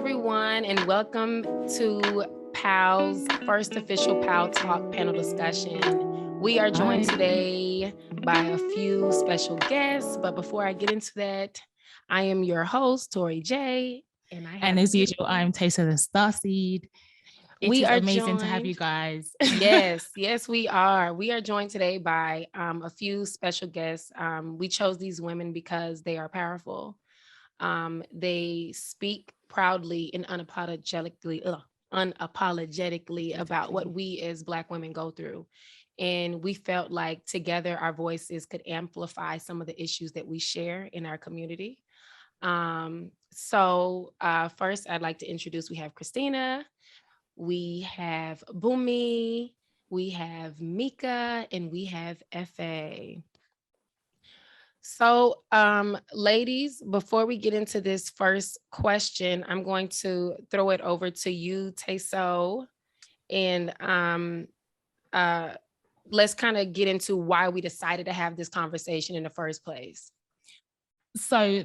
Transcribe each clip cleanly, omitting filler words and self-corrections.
everyone, and welcome to POW's first official POW Talk panel discussion. We are joined today by a few special guests, but before I get into that, I am your host, Tori J. And as usual, I'm Taysa the Starseed. It is amazing to have you guys. Yes, we are. We are joined today by a few special guests. We chose these women because they are powerful. They speak proudly and unapologetically about what we as Black women go through. And we felt like together our voices could amplify some of the issues that we share in our community. First, I'd like to introduce, we have Christina, we have Bùnmi, we have Mika, and we have FA. So, ladies, before we get into this first question, I'm going to throw it over to you, Tayso, and let's kind of get into why we decided to have this conversation in the first place. So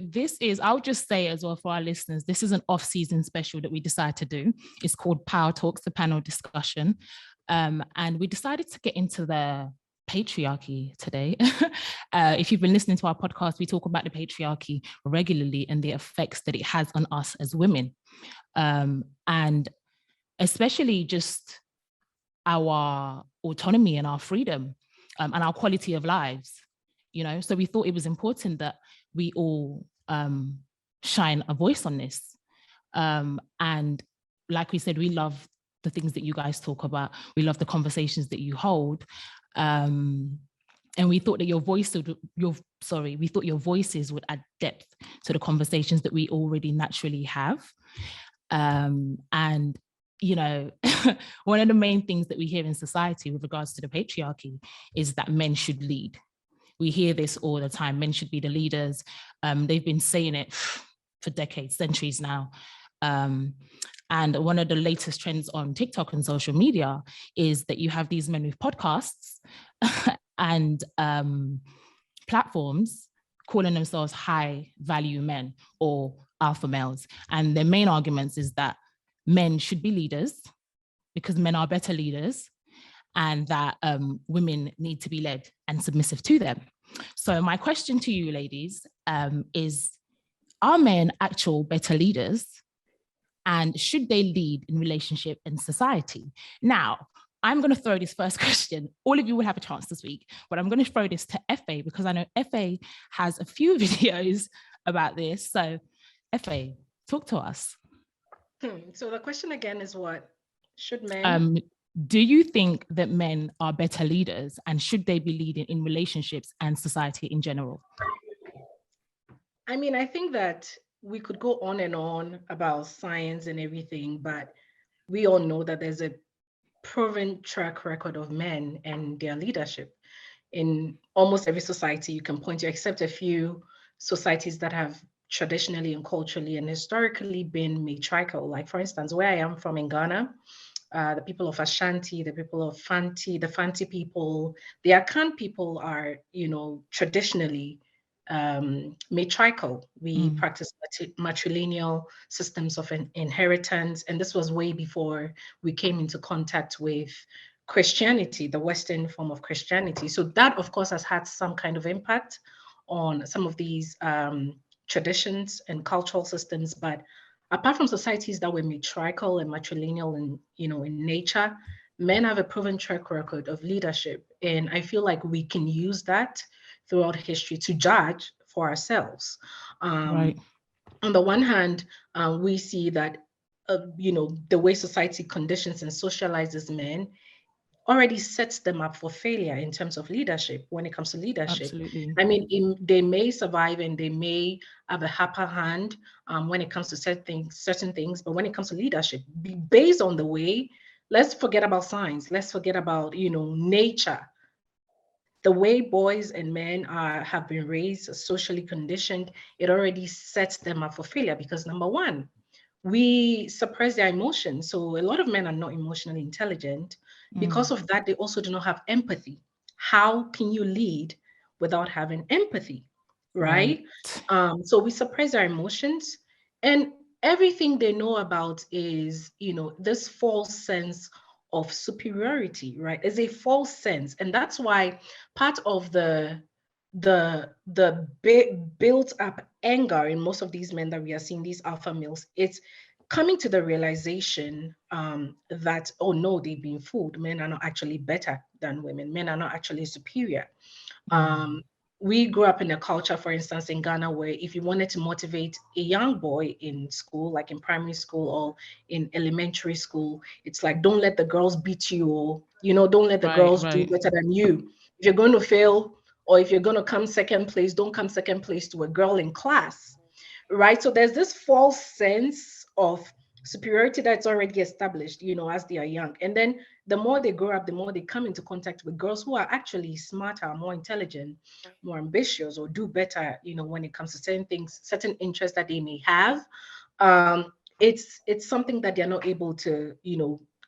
I'll just say as well for our listeners, this is an off-season special that we decided to do. It's called Pow Talks, the panel discussion. And we decided to get into the patriarchy today. If you've been listening to our podcast, we talk about the patriarchy regularly and the effects that it has on us as women. And especially just our autonomy and our freedom and our quality of lives, so we thought it was important that we all shine a voice on this. And like we said, we love the things that you guys talk about. We love the conversations that you hold. And we thought that your voices would add depth to the conversations that we already naturally have. And one of the main things that we hear in society with regards to the patriarchy is that men should lead. We hear this all the time. Men should be the leaders. They've been saying it for decades, centuries now. And one of the latest trends on TikTok and social media is that you have these men with podcasts and platforms calling themselves high value men or alpha males. And their main arguments is that men should be leaders because men are better leaders, and that women need to be led and submissive to them. So my question to you ladies is, are men actual better leaders? And should they lead in relationship and society? Now, I'm going to throw this first question. All of you will have a chance to speak, but I'm going to throw this to FA because I know FA has a few videos about this. So FA, talk to us. So the question again is what? Should men... Do you think that men are better leaders, and should they be leading in relationships and society in general? I mean, I think that we could go on and on about science and everything, but we all know that there's a proven track record of men and their leadership in almost every society you can point to, except a few societies that have traditionally and culturally and historically been matriarchal. Like, for instance, where I am from in Ghana, the people of Ashanti, the people of Fanti, the Fanti people, the Akan people are, traditionally matriarchal. We practice matrilineal systems of inheritance. And this was way before we came into contact with Christianity, the Western form of Christianity. So that, of course, has had some kind of impact on some of these traditions and cultural systems. But apart from societies that were matriarchal and matrilineal and, in nature, men have a proven track record of leadership. And I feel like we can use that throughout history to judge for ourselves. Right. On the one hand, we see that, the way society conditions and socializes men already sets them up for failure in terms of leadership. When it comes to leadership, Absolutely. I mean, they may survive and they may have a upper hand when it comes to certain things, but when it comes to leadership, based on the way, let's forget about science, let's forget about nature. The way boys and men have been raised, socially conditioned, it already sets them up for failure because, number one, we suppress their emotions. So a lot of men are not emotionally intelligent. Because of that, they also do not have empathy. How can you lead without having empathy, right? So we suppress our emotions. And everything they know about is, this false sense of superiority, right? It's a false sense. And that's why part of the built up anger in most of these men that we are seeing, these alpha males, it's coming to the realization that, oh no, they've been fooled. Men are not actually better than women. Men are not actually superior. We grew up in a culture, for instance, in Ghana, where if you wanted to motivate a young boy in school, like in primary school or in elementary school, it's like, don't let the girls beat you, or, don't let the girls do better than you. If you're going to fail, or if you're going to come second place, don't come second place to a girl in class, right? So there's this false sense of superiority that's already established, as they are young. And then the more they grow up, the more they come into contact with girls who are actually smarter, more intelligent, more ambitious, or do better, when it comes to certain things, certain interests that they may have. It's something that they're not able to,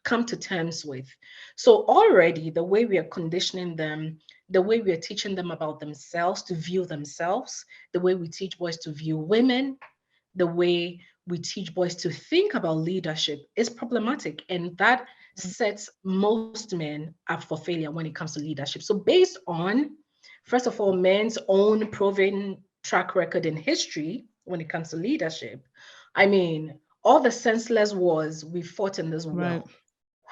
come to terms with. So already the way we are conditioning them, the way we are teaching them about themselves, to view themselves, the way we teach boys to view women, the way we teach boys to think about leadership is problematic. And that sets most men up for failure when it comes to leadership. So based on, first of all, men's own proven track record in history when it comes to leadership, I mean, all the senseless wars we fought in this world,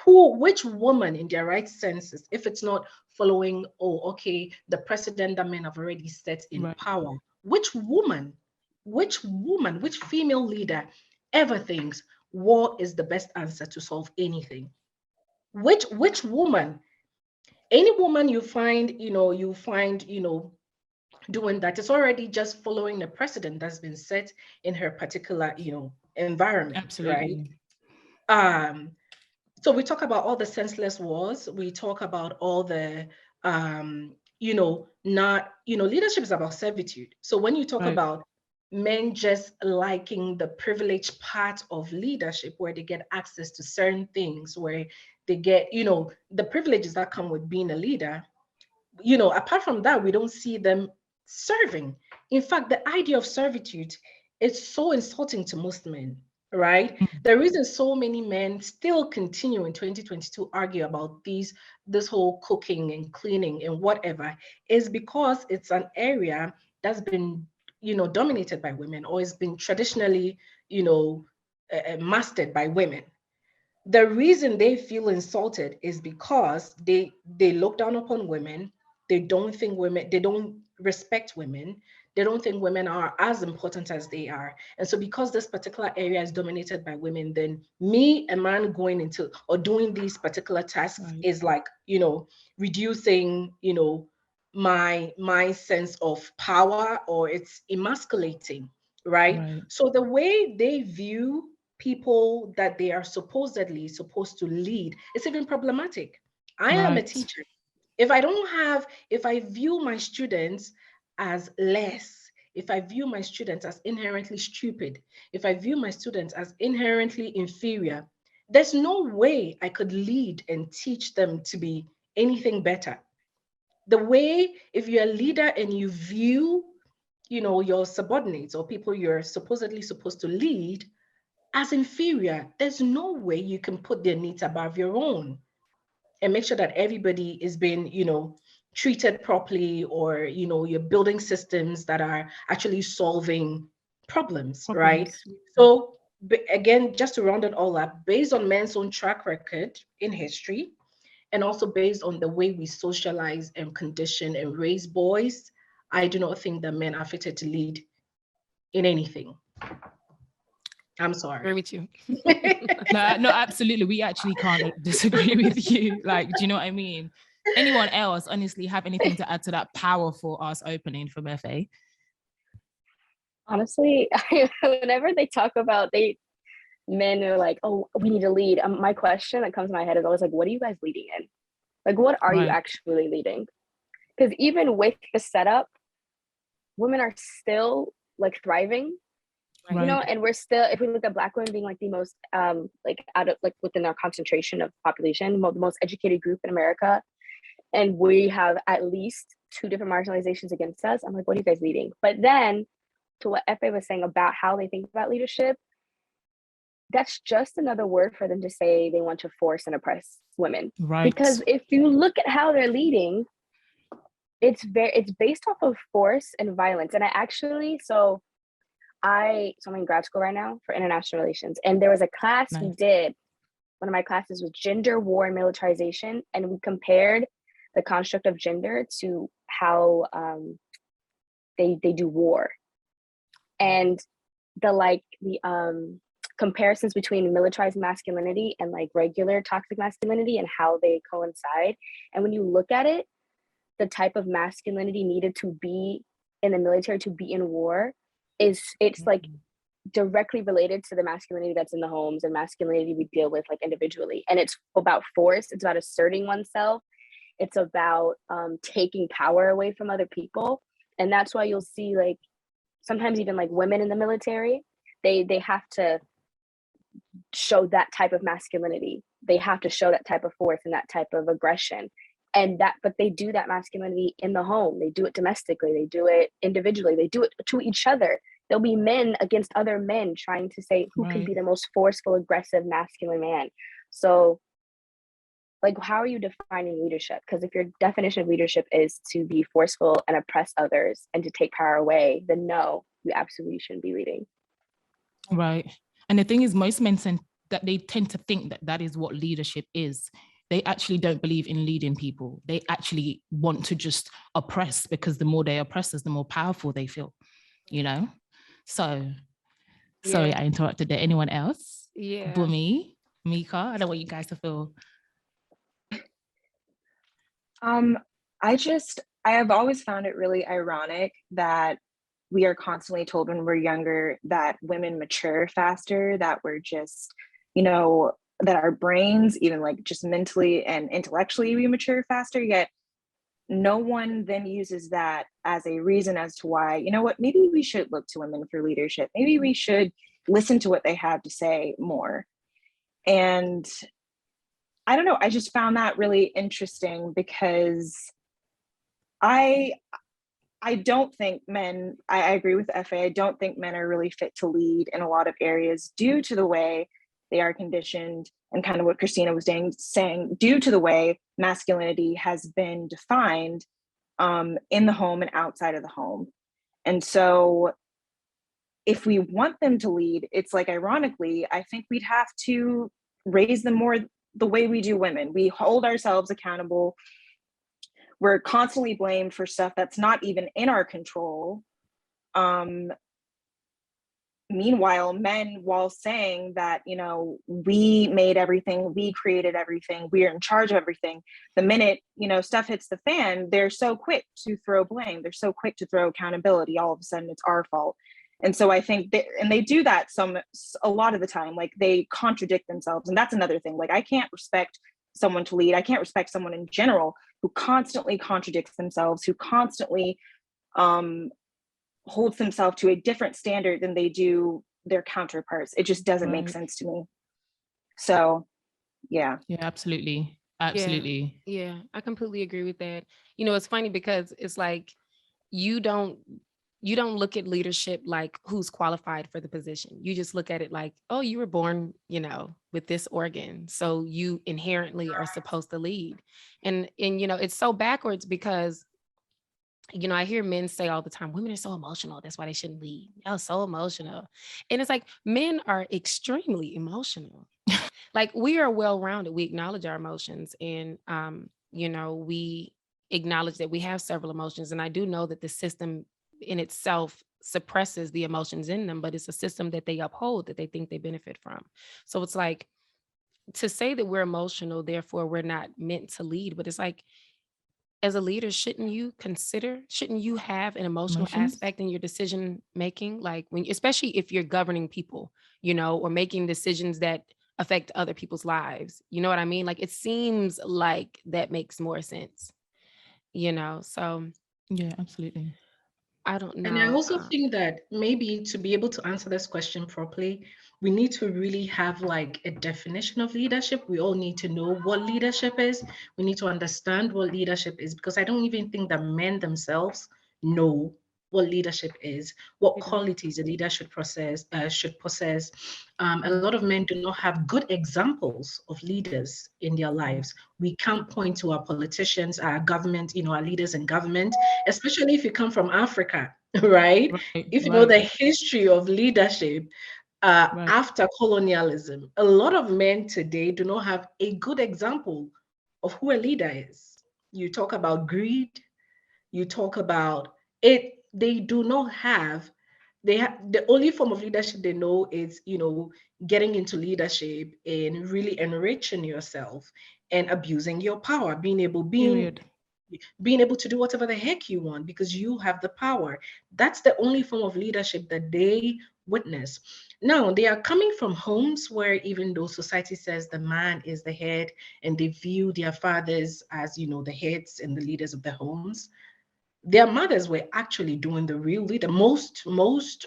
which woman in their right senses, if it's not following, the precedent that men have already set in power, which female leader ever thinks war is the best answer to solve anything? Which woman? Any woman you find, doing that, it's already just following the precedent that's been set in her particular, environment. Absolutely. Right? So we talk about all the senseless wars. We talk about all the, leadership is about servitude. So when you talk about men just liking the privileged part of leadership, where they get access to certain things, where they get, the privileges that come with being a leader, apart from that, we don't see them serving. In fact, the idea of servitude is so insulting to most men, right? The reason so many men still continue in 2022 argue about this whole cooking and cleaning and whatever is because it's an area that's been, dominated by women, or has been traditionally, mastered by women. The reason they feel insulted is because they look down upon women. They don't respect women. They don't think women are as important as they are. And so because this particular area is dominated by women, then me, a man, going into or doing these particular tasks is like, reducing, my sense of power, or it's emasculating, right? So the way they view people that they are supposedly supposed to lead, it's even problematic. I am a teacher. If I view my students as less, if I view my students as inherently stupid, if I view my students as inherently inferior, there's no way I could lead and teach them to be anything better. The way, if you're a leader and you view, your subordinates or people you're supposedly supposed to lead as inferior, there's no way you can put their needs above your own and make sure that everybody is being, treated properly, or, you're building systems that are actually solving problems. Right? So again, just to round it all up, based on men's own track record in history, and also based on the way we socialize and condition and raise boys, I do not think that men are fitted to lead in anything. I'm sorry. Agree with you. No, absolutely. We actually can't disagree with you. Like, do you know what I mean? Anyone else honestly have anything to add to that powerful ass opening from FA? Honestly, whenever they talk about men are like, oh, we need to lead. My question that comes to my head is always like, what are you guys leading in? Like, what are you actually leading? Because even with the setup, women are still like thriving. And we're still, if we look at Black women being like the most like out of like within our concentration of population, the most educated group in America, and we have at least 2 different marginalizations against us, I'm like, what are you guys leading? But then to what Efe was saying about how they think about leadership, that's just another word for them to say they want to force and oppress women. Right. Because if you look at how they're leading, it's based off of force and violence. And I'm in grad school right now for international relations, and there was a class we did. One of my classes was gender, war, and militarization, and we compared the construct of gender to how they do war, and the comparisons between militarized masculinity and like regular toxic masculinity and how they coincide. And when you look at it, the type of masculinity needed to be in the military to be in war it's like directly related to the masculinity that's in the homes and masculinity we deal with like individually. And it's about force, it's about asserting oneself, it's about taking power away from other people. And that's why you'll see like sometimes even like women in the military, they have to show that type of masculinity, they have to show that type of force and that type of aggression. But they do that masculinity in the home. They do it domestically. They do it individually. They do it to each other. There'll be men against other men trying to say who can be the most forceful, aggressive, masculine man. So, like, how are you defining leadership? Because if your definition of leadership is to be forceful and oppress others and to take power away, then no, you absolutely shouldn't be leading. Right. And the thing is, most men they tend to think that that is what leadership is. They actually don't believe in leading people. They actually want to just oppress, because the more they oppress us, the more powerful they feel, you know? So, sorry, I interrupted there. Anyone else? Yeah. Bùnmi, Mika, I don't want you guys to feel. I have always found it really ironic that we are constantly told when we're younger that women mature faster, that we're just, that our brains, even like just mentally and intellectually, we mature faster, yet no one then uses that as a reason as to why, maybe we should look to women for leadership. Maybe we should listen to what they have to say more. And I don't know, I just found that really interesting because I don't think men, I agree with FA, I don't think men are really fit to lead in a lot of areas due to the way they are conditioned, and kind of what Christina was saying, due to the way masculinity has been defined in the home and outside of the home. And so if we want them to lead, it's like, ironically, I think we'd have to raise them more the way we do women. We hold ourselves accountable. We're constantly blamed for stuff that's not even in our control. Meanwhile, men, while saying that, we made everything, we created everything, we are in charge of everything, the minute, stuff hits the fan, they're so quick to throw blame. They're so quick to throw accountability. All of a sudden it's our fault. And so I think they do that a lot of the time, like they contradict themselves. And that's another thing. Like, I can't respect someone to lead. I can't respect someone in general who constantly contradicts themselves, who constantly holds themselves to a different standard than they do their counterparts. It just doesn't make sense to me. So, yeah. Yeah, absolutely. Yeah, I completely agree with that. It's funny because it's like, you don't look at leadership like who's qualified for the position. You just look at it like, oh, you were born, with this organ, so you inherently are supposed to lead. And it's so backwards because I hear men say all the time, women are so emotional, that's why they shouldn't lead. Y'all so emotional. And it's like, men are extremely emotional. Like, we are well-rounded. We acknowledge our emotions, and we acknowledge that we have several emotions. And I do know that the system in itself suppresses the emotions in them, but it's a system that they uphold, that they think they benefit from. So it's like, to say that we're emotional, therefore we're not meant to lead. But it's like, as a leader, shouldn't you have an emotional aspect in your decision making? Like, especially if you're governing people, or making decisions that affect other people's lives. You know what I mean? Like, it seems like that makes more sense, so. Yeah, absolutely. I don't know. And I also think that maybe to be able to answer this question properly, we need to really have like a definition of leadership. We all need to know what leadership is. We need to understand what leadership is, because I don't even think that men themselves know what leadership is, what qualities a leader should possess. A lot of men do not have good examples of leaders in their lives. We can't point to our politicians, our government, our leaders in government, especially if you come from Africa, right? If you know the history of leadership after colonialism, a lot of men today do not have a good example of who a leader is. You talk about greed, you talk about it, they do not have, they have the only form of leadership they know is, getting into leadership and really enriching yourself and abusing your power, being able to do whatever the heck you want because you have the power. That's the only form of leadership that they witness. Now, they are coming from homes where even though society says the man is the head and they view their fathers as, the heads and the leaders of the homes, their mothers were actually doing the real leader. Most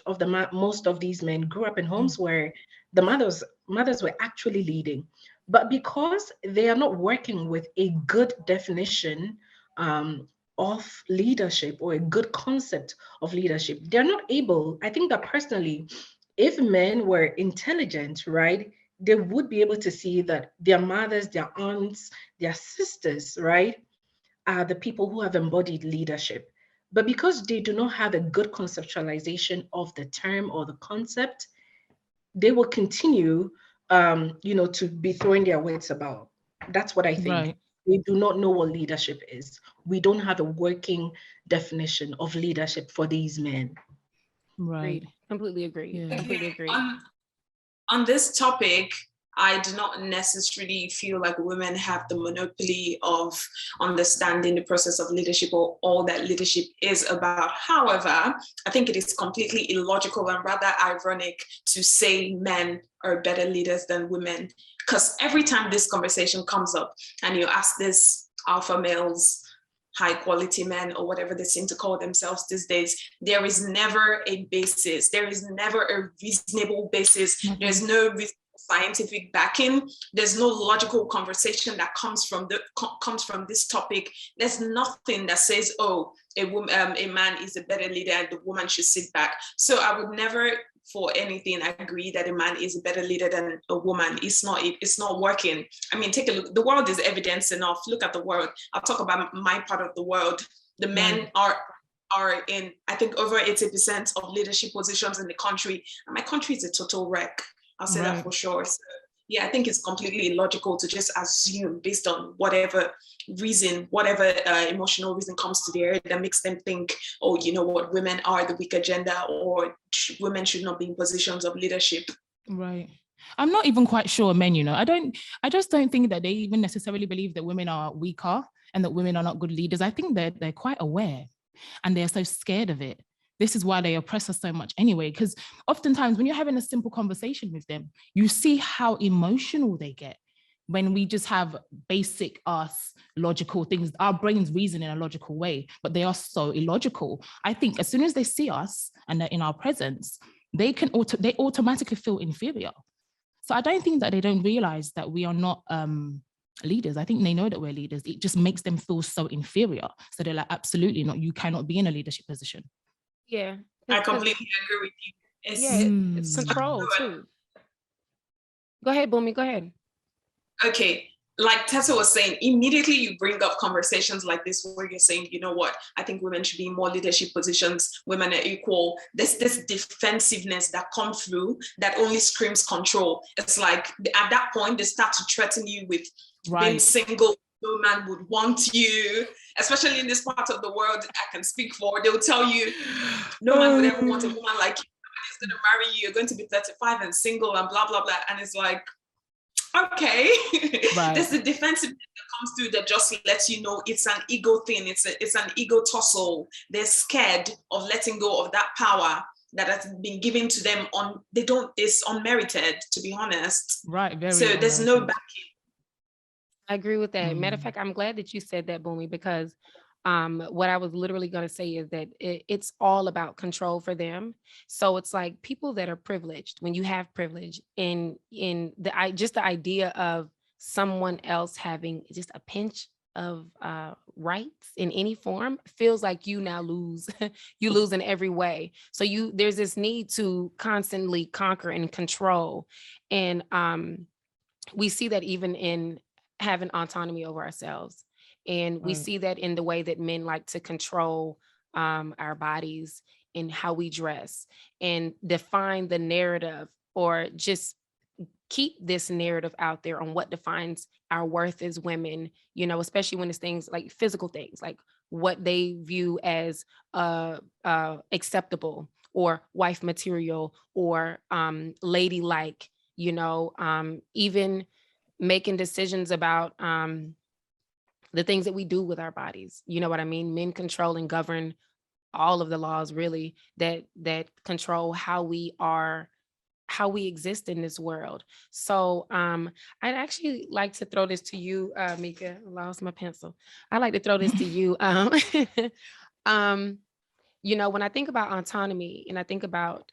of these men grew up in homes where the mothers were actually leading. But because they are not working with a good definition of leadership or a good concept of leadership, they're not able. I think that personally, if men were intelligent, right, they would be able to see that their mothers, their aunts, their sisters, right, are the people who have embodied leadership. But because they do not have a good conceptualization of the term or the concept, they will continue, to be throwing their wits about. That's what I think. Right. They do not know what leadership is. We don't have a working definition of leadership for these men. Right. Completely agree. Yeah. Completely agree. On this topic, I do not necessarily feel like women have the monopoly of understanding the process of leadership or all that leadership is about. However, I think it is completely illogical and rather ironic to say men are better leaders than women. Because every time this conversation comes up and you ask this alpha males, high quality men, or whatever they seem to call themselves these days, there is never a basis. There is never a reasonable basis. Mm-hmm. There's no scientific backing. There's no logical conversation that comes from this topic. There's nothing that says, oh, a man is a better leader and the woman should sit back. So I would never for anything agree that a man is a better leader than a woman. It's not working. I mean, take a look. The world is evidence enough. Look at the world. I'll talk about my part of the world. The men are in, I think, over 80% of leadership positions in the country. And my country is a total wreck. I'll say that for sure. So, yeah, I think it's completely illogical to just assume based on whatever reason, whatever emotional reason comes to their head that makes them think, oh, you know what, women are the weaker gender or women should not be in positions of leadership. Right. I'm not even quite sure men, I just don't think that they even necessarily believe that women are weaker and that women are not good leaders. I think that they're quite aware and they're so scared of it. This is why they oppress us so much anyway, because oftentimes when you're having a simple conversation with them, you see how emotional they get when we just have basic logical things. Our brains reason in a logical way, but they are so illogical. I think as soon as they see us and they're in our presence, they automatically feel inferior. So I don't think that they don't realize that we are not leaders. I think they know that we're leaders. It just makes them feel so inferior. So they're like, absolutely not. You cannot be in a leadership position. Yeah. I completely agree with you. It's control too. Go ahead, Bùnmi, go ahead. Okay, like Tessa was saying, immediately you bring up conversations like this where you're saying, you know what, I think women should be in more leadership positions, women are equal. There's this defensiveness that comes through that only screams control. It's like at that point, they start to threaten you with being single. No man would want you, especially in this part of the world I can speak for. They'll tell you, no man would ever want a woman like you. Nobody's going to marry you. You're going to be 35 and single and blah, blah, blah. And it's like, okay. There's the defensiveness that comes through that just lets you know it's an ego thing. It's an ego tussle. They're scared of letting go of that power that has been given to them it's unmerited, to be honest. Right. So there's no backing. I agree with that. Matter of fact, I'm glad that you said that, Bùnmi, because what I was literally going to say is that it's all about control for them. So it's like people that are privileged, when you have privilege in the idea of someone else having just a pinch rights in any form, feels like you now lose. You lose in every way. So there's this need to constantly conquer and control. And we see that even in having autonomy over ourselves. And we see that in the way that men like to control our bodies and how we dress and define the narrative, or just keep this narrative out there on what defines our worth as women, especially when it's things like physical things, like what they view as acceptable or wife material or ladylike, even making decisions about the things that we do with our bodies. You know what I mean? Men control and govern all of the laws really that control how we exist in this world. So I'd actually like to throw this to you, Mika. I lost my pencil. I'd like to throw this to you. When I think about autonomy and I think about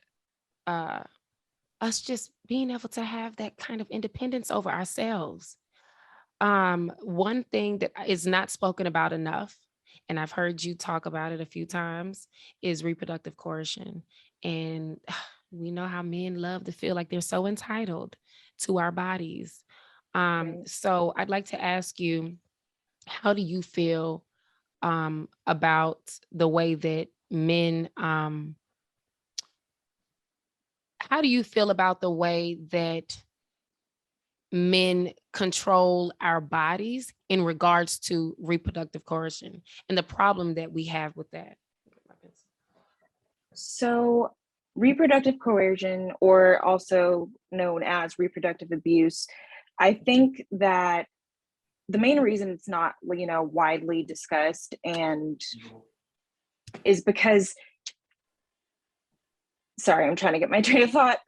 us just being able to have that kind of independence over ourselves, one thing that is not spoken about enough, and I've heard you talk about it a few times, is reproductive coercion. And we know how men love to feel like they're so entitled to our bodies. So I'd like to ask you, how do you feel about the way that men, how do you feel about the way that men control our bodies in regards to reproductive coercion and the problem that we have with that? So reproductive coercion, or also known as reproductive abuse, I think that the main reason it's not, widely discussed and is because, sorry, I'm trying to get my train of thought.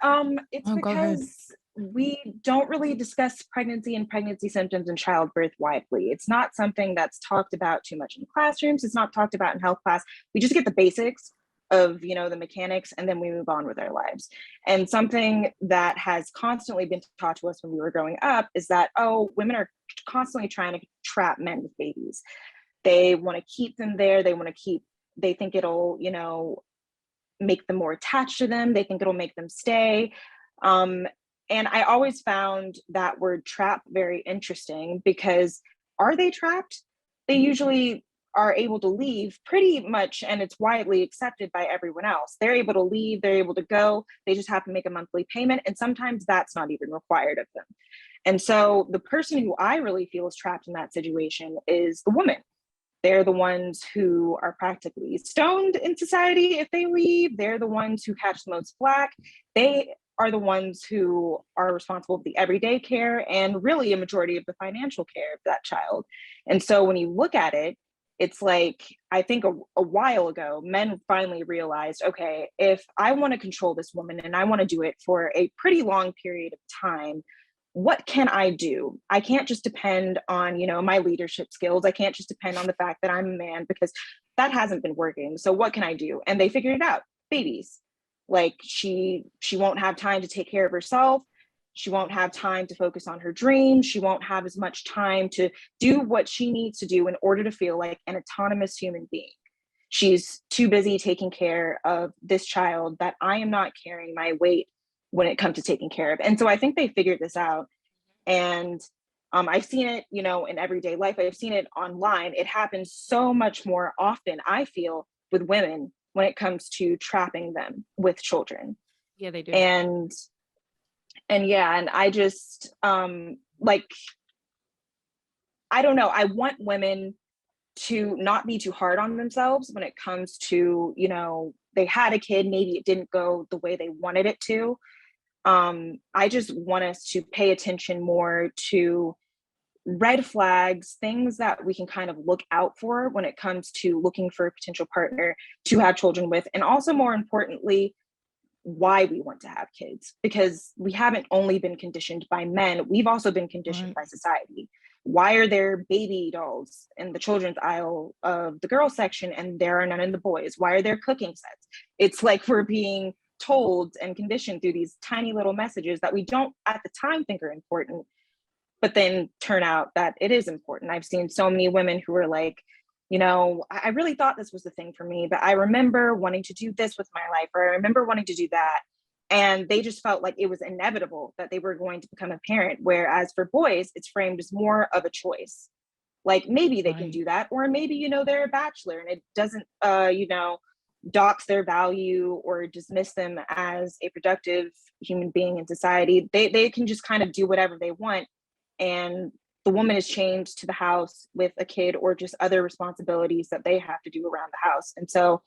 It's because we don't really discuss pregnancy and pregnancy symptoms and childbirth widely. It's not something that's talked about too much in classrooms. It's not talked about in health class. We just get the basics of, the mechanics, and then we move on with our lives. And something that has constantly been taught to us when we were growing up is that, women are constantly trying to trap men with babies. They want to keep them there. They think it'll, make them more attached to them. They think it'll make them stay. And I always found that word trap very interesting, because are they trapped? They usually are able to leave pretty much, and it's widely accepted by everyone else. They're able to leave, they're able to go, they just have to make a monthly payment, and sometimes that's not even required of them. And so the person who I really feel is trapped in that situation is the woman. They're the ones who are practically stoned in society if they leave. They're the ones who catch the most flack. They are the ones who are responsible for the everyday care and really a majority of the financial care of that child. And so when you look at it, it's like, I think a while ago, men finally realized, okay, if I want to control this woman and I want to do it for a pretty long period of time, what can I do? I can't just depend on, my leadership skills. I can't just depend on the fact that I'm a man, because that hasn't been working. So what can I do? And they figured it out. Babies. Like she won't have time to take care of herself. She won't have time to focus on her dreams. She won't have as much time to do what she needs to do in order to feel like an autonomous human being. She's too busy taking care of this child that I am not carrying my weight when it comes to taking care of. And so I think they figured this out. And I've seen it, in everyday life. I've seen it online. It happens so much more often, I feel, with women when it comes to trapping them with children. Yeah, they do. And I just, I don't know. I want women to not be too hard on themselves when it comes to, they had a kid, maybe it didn't go the way they wanted it to. I just want us to pay attention more to red flags, things that we can kind of look out for when it comes to looking for a potential partner to have children with. And also, more importantly, why we want to have kids, because we haven't only been conditioned by men, we've also been conditioned by society. Why are there baby dolls in the children's aisle of the girls section and there are none in the boys? Why are there cooking sets? It's like we're being told and conditioned through these tiny little messages that we don't at the time think are important, but then turn out that it is important. I've seen so many women who are like, you know, I really thought this was the thing for me, but I remember wanting to do this with my life, or I remember wanting to do that. And they just felt like it was inevitable that they were going to become a parent. Whereas for boys, it's framed as more of a choice. Like maybe they can do that, or maybe, you know, they're a bachelor and it doesn't, you know, dox their value or dismiss them as a productive human being in society. They can just kind of do whatever they want. And the woman is chained to the house with a kid or just other responsibilities that they have to do around the house. And so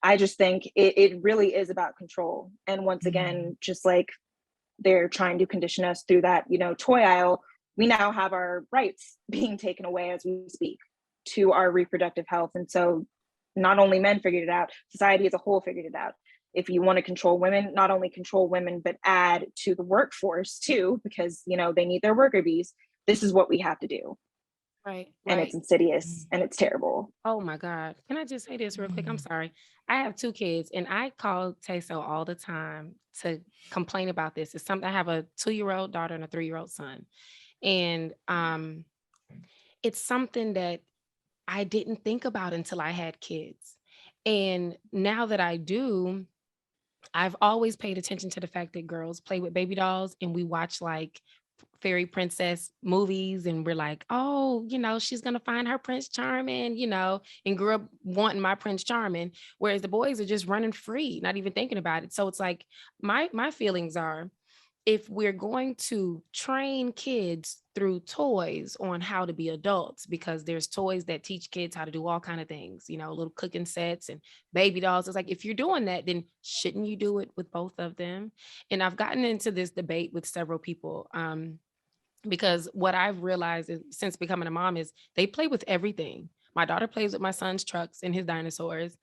I just think it really is about control. And once again, just like they're trying to condition us through that, you know, toy aisle, we now have our rights being taken away as we speak to our reproductive health. And so not only men figured it out, society as a whole figured it out. If you want to control women, not only control women, but add to the workforce too, because, you know, they need their worker bees. This is what we have to do. Right. And it's insidious and it's terrible. Oh my God. Can I just say this real quick? I'm sorry. I have 2 kids and I call Tayso all the time to complain about this. It's something, I have a 2-year-old daughter and a 3-year-old son. And it's something that I didn't think about until I had kids. And now that I do, I've always paid attention to the fact that girls play with baby dolls and we watch like fairy princess movies and we're like, oh, you know, she's going to find her Prince Charming, you know, and grew up wanting my Prince Charming. Whereas the boys are just running free, not even thinking about it. So it's like my feelings are, if we're going to train kids through toys on how to be adults, because there's toys that teach kids how to do all kind of things, you know, little cooking sets and baby dolls. It's like, if you're doing that, then shouldn't you do it with both of them? And I've gotten into this debate with several people, because what I've realized is, since becoming a mom, is they play with everything. My daughter plays with my son's trucks and his dinosaurs.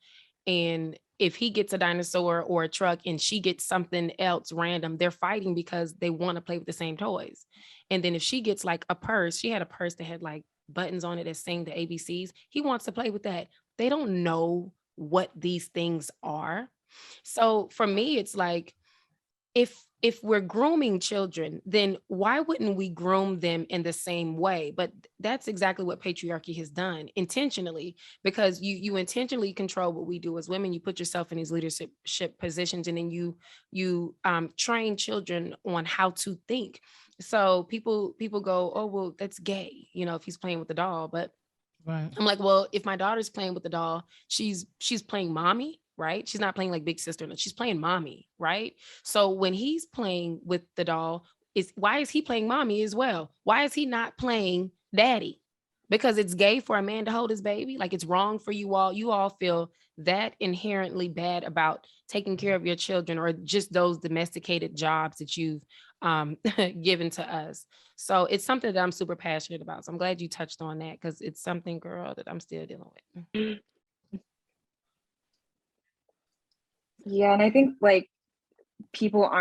And if he gets a dinosaur or a truck and she gets something else random, they're fighting because they want to play with the same toys. And then if she gets like a purse, she had a purse that had like buttons on it that sang the ABCs. He wants to play with that. They don't know what these things are. So for me, it's like, if we're grooming children, then why wouldn't we groom them in the same way? But that's exactly what patriarchy has done intentionally, because you intentionally control what we do as women. You put yourself in these leadership positions, and then you train children on how to think. So people go, oh, well, that's gay, you know, if he's playing with the doll. But right. I'm like, well, if my daughter's playing with the doll, she's playing mommy, right? She's not playing like big sister. She's playing mommy, right? So when he's playing with the doll, why is he playing mommy as well? Why is he not playing daddy? Because it's gay for a man to hold his baby? Like, it's wrong for you all? You all feel that inherently bad about taking care of your children, or just those domesticated jobs that you've given to us? So it's something that I'm super passionate about. So I'm glad you touched on that, because it's something, girl, that I'm still dealing with. Yeah, and I think like people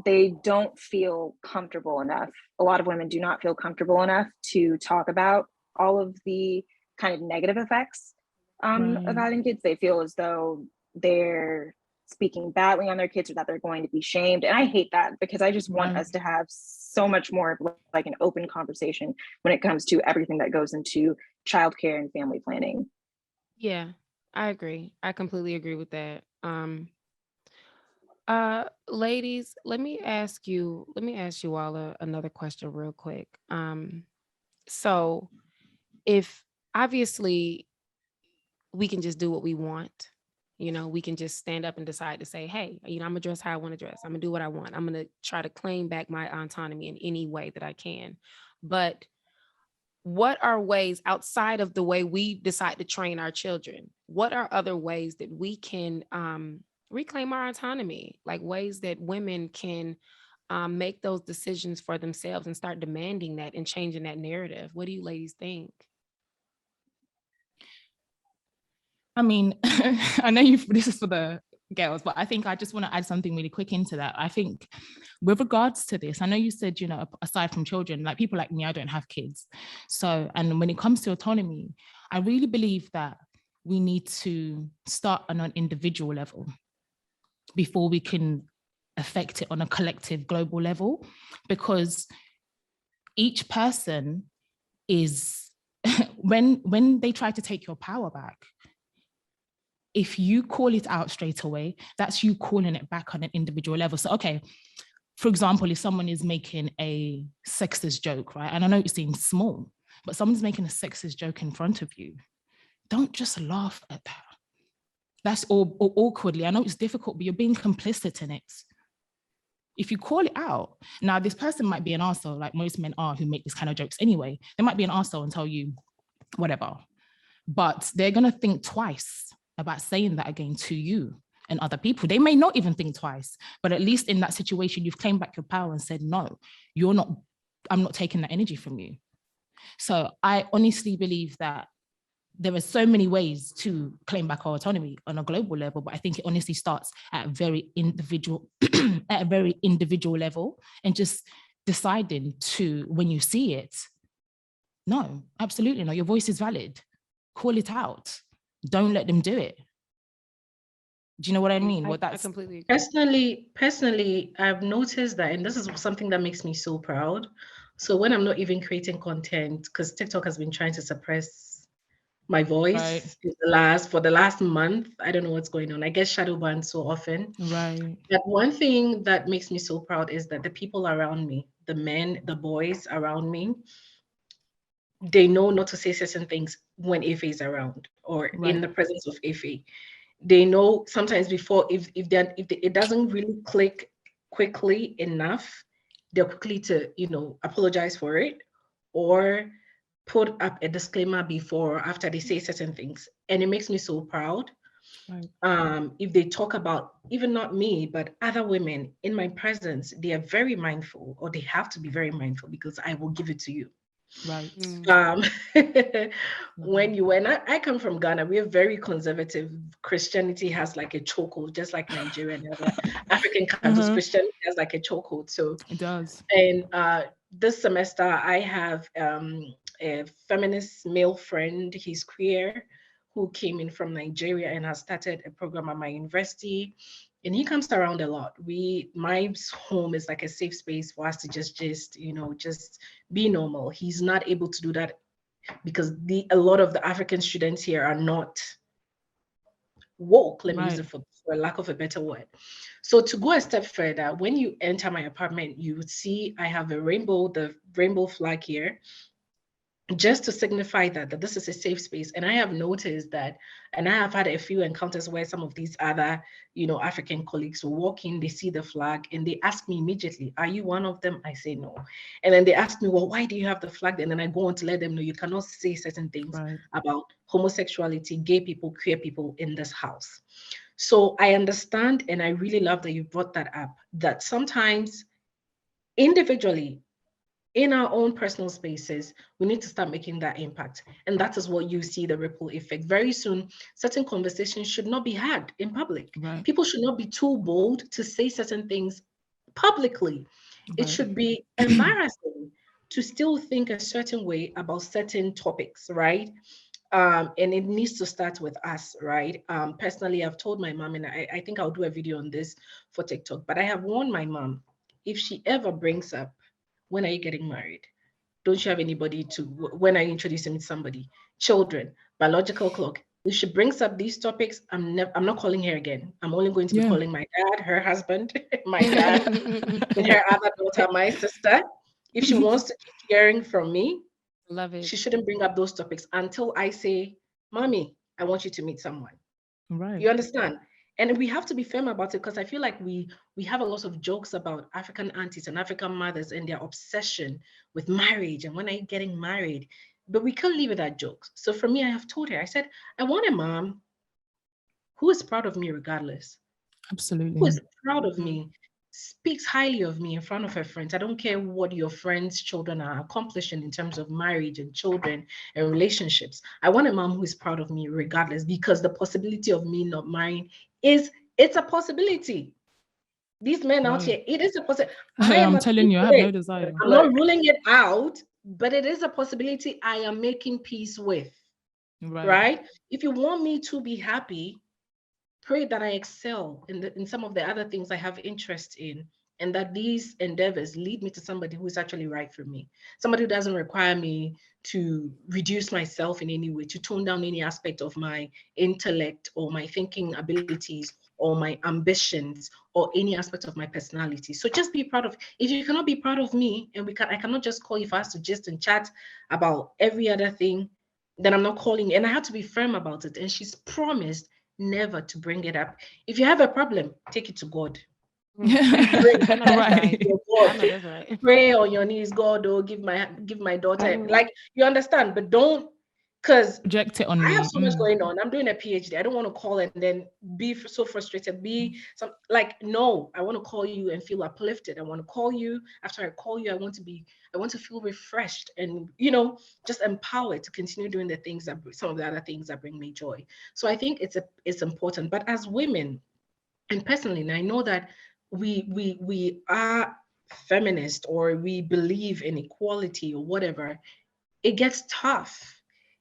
they don't feel comfortable enough. A lot of women do not feel comfortable enough to talk about all of the kind of negative effects of having kids. They feel as though they're speaking badly on their kids, or that they're going to be shamed. And I hate that, because I just want us to have so much more of like an open conversation when it comes to everything that goes into childcare and family planning. Yeah, I agree. I completely agree with that. Ladies, let me ask you all another question real quick. So if obviously we can just do what we want, you know, we can just stand up and decide to say, hey, you know, I'm gonna dress how I want to dress. I'm gonna do what I want. I'm gonna try to claim back my autonomy in any way that I can. But what are ways outside of the way we decide to train our children? What are other ways that we can reclaim our autonomy? Like ways that women can make those decisions for themselves and start demanding that and changing that narrative? What do you ladies think? I mean, I know this is for the girls, but I think I just want to add something really quick into that. I think with regards to this, I know you said, you know, aside from children, like people like me, I don't have kids. So, and when it comes to autonomy, I really believe that we need to start on an individual level before we can affect it on a collective global level, because each person is, when they try to take your power back, if you call it out straight away, that's you calling it back on an individual level. So, okay, for example, if someone is making a sexist joke, right? And I know it seems small, but someone's making a sexist joke in front of you. Don't just laugh at that. That's all awkwardly. I know it's difficult, but you're being complicit in it. If you call it out, now this person might be an arsehole, like most men are who make this kind of jokes anyway. They might be an arsehole and tell you whatever, but they're going to think twice about saying that again to you and other people. They may not even think twice, but at least in that situation, you've claimed back your power and said, no, I'm not taking that energy from you. So I honestly believe that there are so many ways to claim back our autonomy on a global level, but I think it honestly starts at a very individual, level, and just deciding to, when you see it, no, absolutely no, your voice is valid. Call it out. Don't let them do it. Do you know what I mean? I completely agree. Personally, I've noticed that, and this is something that makes me so proud. So when I'm not even creating content, because TikTok has been trying to suppress my voice for the last month. I don't know what's going on. I get shadow banned so often. Right. But one thing that makes me so proud is that the people around me, the men, the boys around me, they know not to say certain things when Ife is around or in the presence of Ife. They know sometimes before, if it doesn't really click quickly enough, they're quickly to, apologize for it or put up a disclaimer before or after they say certain things. And it makes me so proud. Right. If they talk about, even not me, but other women in my presence, they are very mindful, or they have to be very mindful, because I will give it to you. Right. When I come from Ghana, we are very conservative. Christianity has like a chokehold, just like Nigeria and other African countries. Christianity has like a chokehold. So it does. And this semester, I have a feminist male friend. He's queer, who came in from Nigeria and has started a program at my university. And he comes around a lot. My home is like a safe space for us to just be normal. He's not able to do that because a lot of the African students here are not woke. Let me use it for lack of a better word. So to go a step further, when you enter my apartment, you would see I have the rainbow flag here, just to signify that this is a safe space. And I have noticed that, and I have had a few encounters where some of these other, African colleagues will walk in, they see the flag, and they ask me immediately, are you one of them? I say no. And then they ask me, well, why do you have the flag? And then I go on to let them know you cannot say certain things about homosexuality, gay people, queer people in this house. So I understand, and I really love that you brought that up, that sometimes individually, in our own personal spaces, we need to start making that impact. And that is what you see, the ripple effect. Very soon, certain conversations should not be had in public. People should not be too bold to say certain things publicly. It should be embarrassing to still think a certain way about certain topics, right? And it needs to start with us, right? Personally, I've told my mom, and I think I'll do a video on this for TikTok, but I have warned my mom, if she ever brings up, when are you getting married? Don't you have anybody when are you introducing somebody? Children, biological clock. If she brings up these topics, I'm not calling her again. I'm only going to be calling my dad, her husband, my dad, and her other daughter, my sister. If she wants to keep hearing from me, love it. She shouldn't bring up those topics until I say, Mommy, I want you to meet someone. Right. You understand? And we have to be firm about it, because I feel like we have a lot of jokes about African aunties and African mothers and their obsession with marriage and when are you getting married, but we can't leave it at jokes. So for me, I have told her, I said, I want a mom who is proud of me regardless. Absolutely. Who is proud of me, speaks highly of me in front of her friends. I don't care what your friends' children are accomplishing in terms of marriage and children and relationships. I want a mom who is proud of me regardless, because the possibility of me not marrying it's a possibility. These men out here, it is a possibility. I'm telling you, I have no desire. I'm not ruling it out, but it is a possibility I am making peace with. Right? If you want me to be happy, pray that I excel in some of the other things I have interest in, and that these endeavors lead me to somebody who is actually right for me, somebody who doesn't require me to reduce myself in any way, to tone down any aspect of my intellect or my thinking abilities or my ambitions or any aspect of my personality. So just be proud of, if you cannot be proud of me, and I cannot just call you for us to gist and chat about every other thing, then I'm not calling. And I had to be firm about it. And she's promised never to bring it up. If you have a problem, take it to God. Right. Pray on your knees, God, oh, give my daughter, like, you understand, but don't, because project it on I me. have so much going on. I'm doing a PhD. I don't want to call and then be so frustrated. No, I want to call you and feel uplifted. I want to call you. After I call you, I want to feel refreshed and, just empowered to continue doing the things some of the other things that bring me joy. So I think it's important. But as women, and personally, and I know that we are feminist, or we believe in equality or whatever, it gets tough.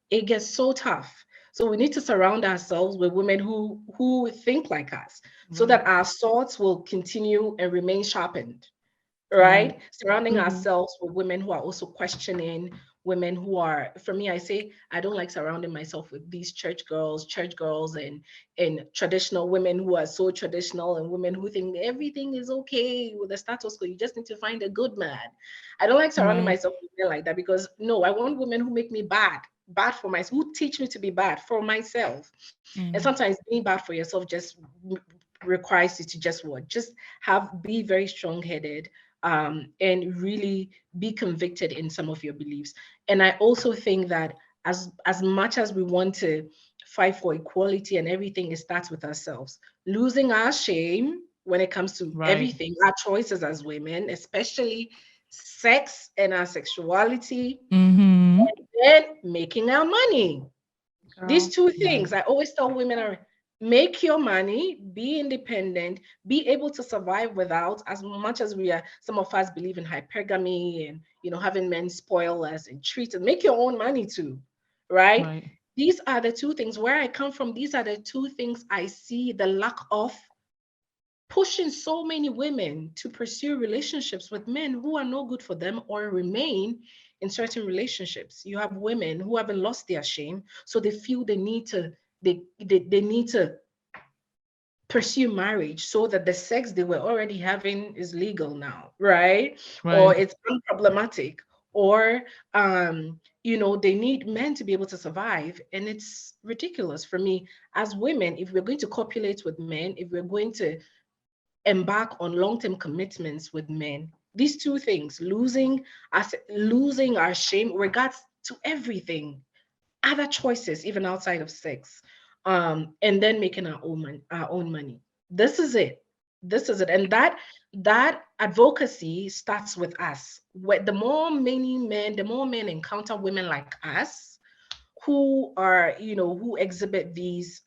It gets so tough. So we need to surround ourselves with women who think like us, so that our swords will continue and remain sharpened, right? Surrounding ourselves with women who are also questioning, women who are, for me, I say, I don't like surrounding myself with these church girls and traditional women who are so traditional, and women who think everything is okay with the status quo. You just need to find a good man. I don't like surrounding myself with men like that, because no, I want women who make me bad for myself, who teach me to be bad for myself. And sometimes being bad for yourself just requires you to just be very strong-headed, and really be convicted in some of your beliefs. And I also think that as much as we want to fight for equality and everything, it starts with ourselves. Losing our shame when it comes to everything, our choices as women, especially sex and our sexuality, and then making our money. These two things, I always tell women, make your money, be independent, be able to survive without, as much as some of us believe in hypergamy and, having men spoil us and treat us, make your own money too, right? These are the two things. Where I come from, these are the two things I see the lack of, pushing so many women to pursue relationships with men who are no good for them, or remain in certain relationships. You have women who haven't lost their shame, so they feel they need to pursue marriage, so that the sex they were already having is legal now, right? Or it's unproblematic, or they need men to be able to survive. And it's ridiculous for me. As women, if we're going to copulate with men, if we're going to embark on long-term commitments with men, these two things, losing our shame regards to everything, other choices, even outside of sex, and then making our own money. This is it. And that advocacy starts with us. The more men encounter women like us, who are, who exhibit these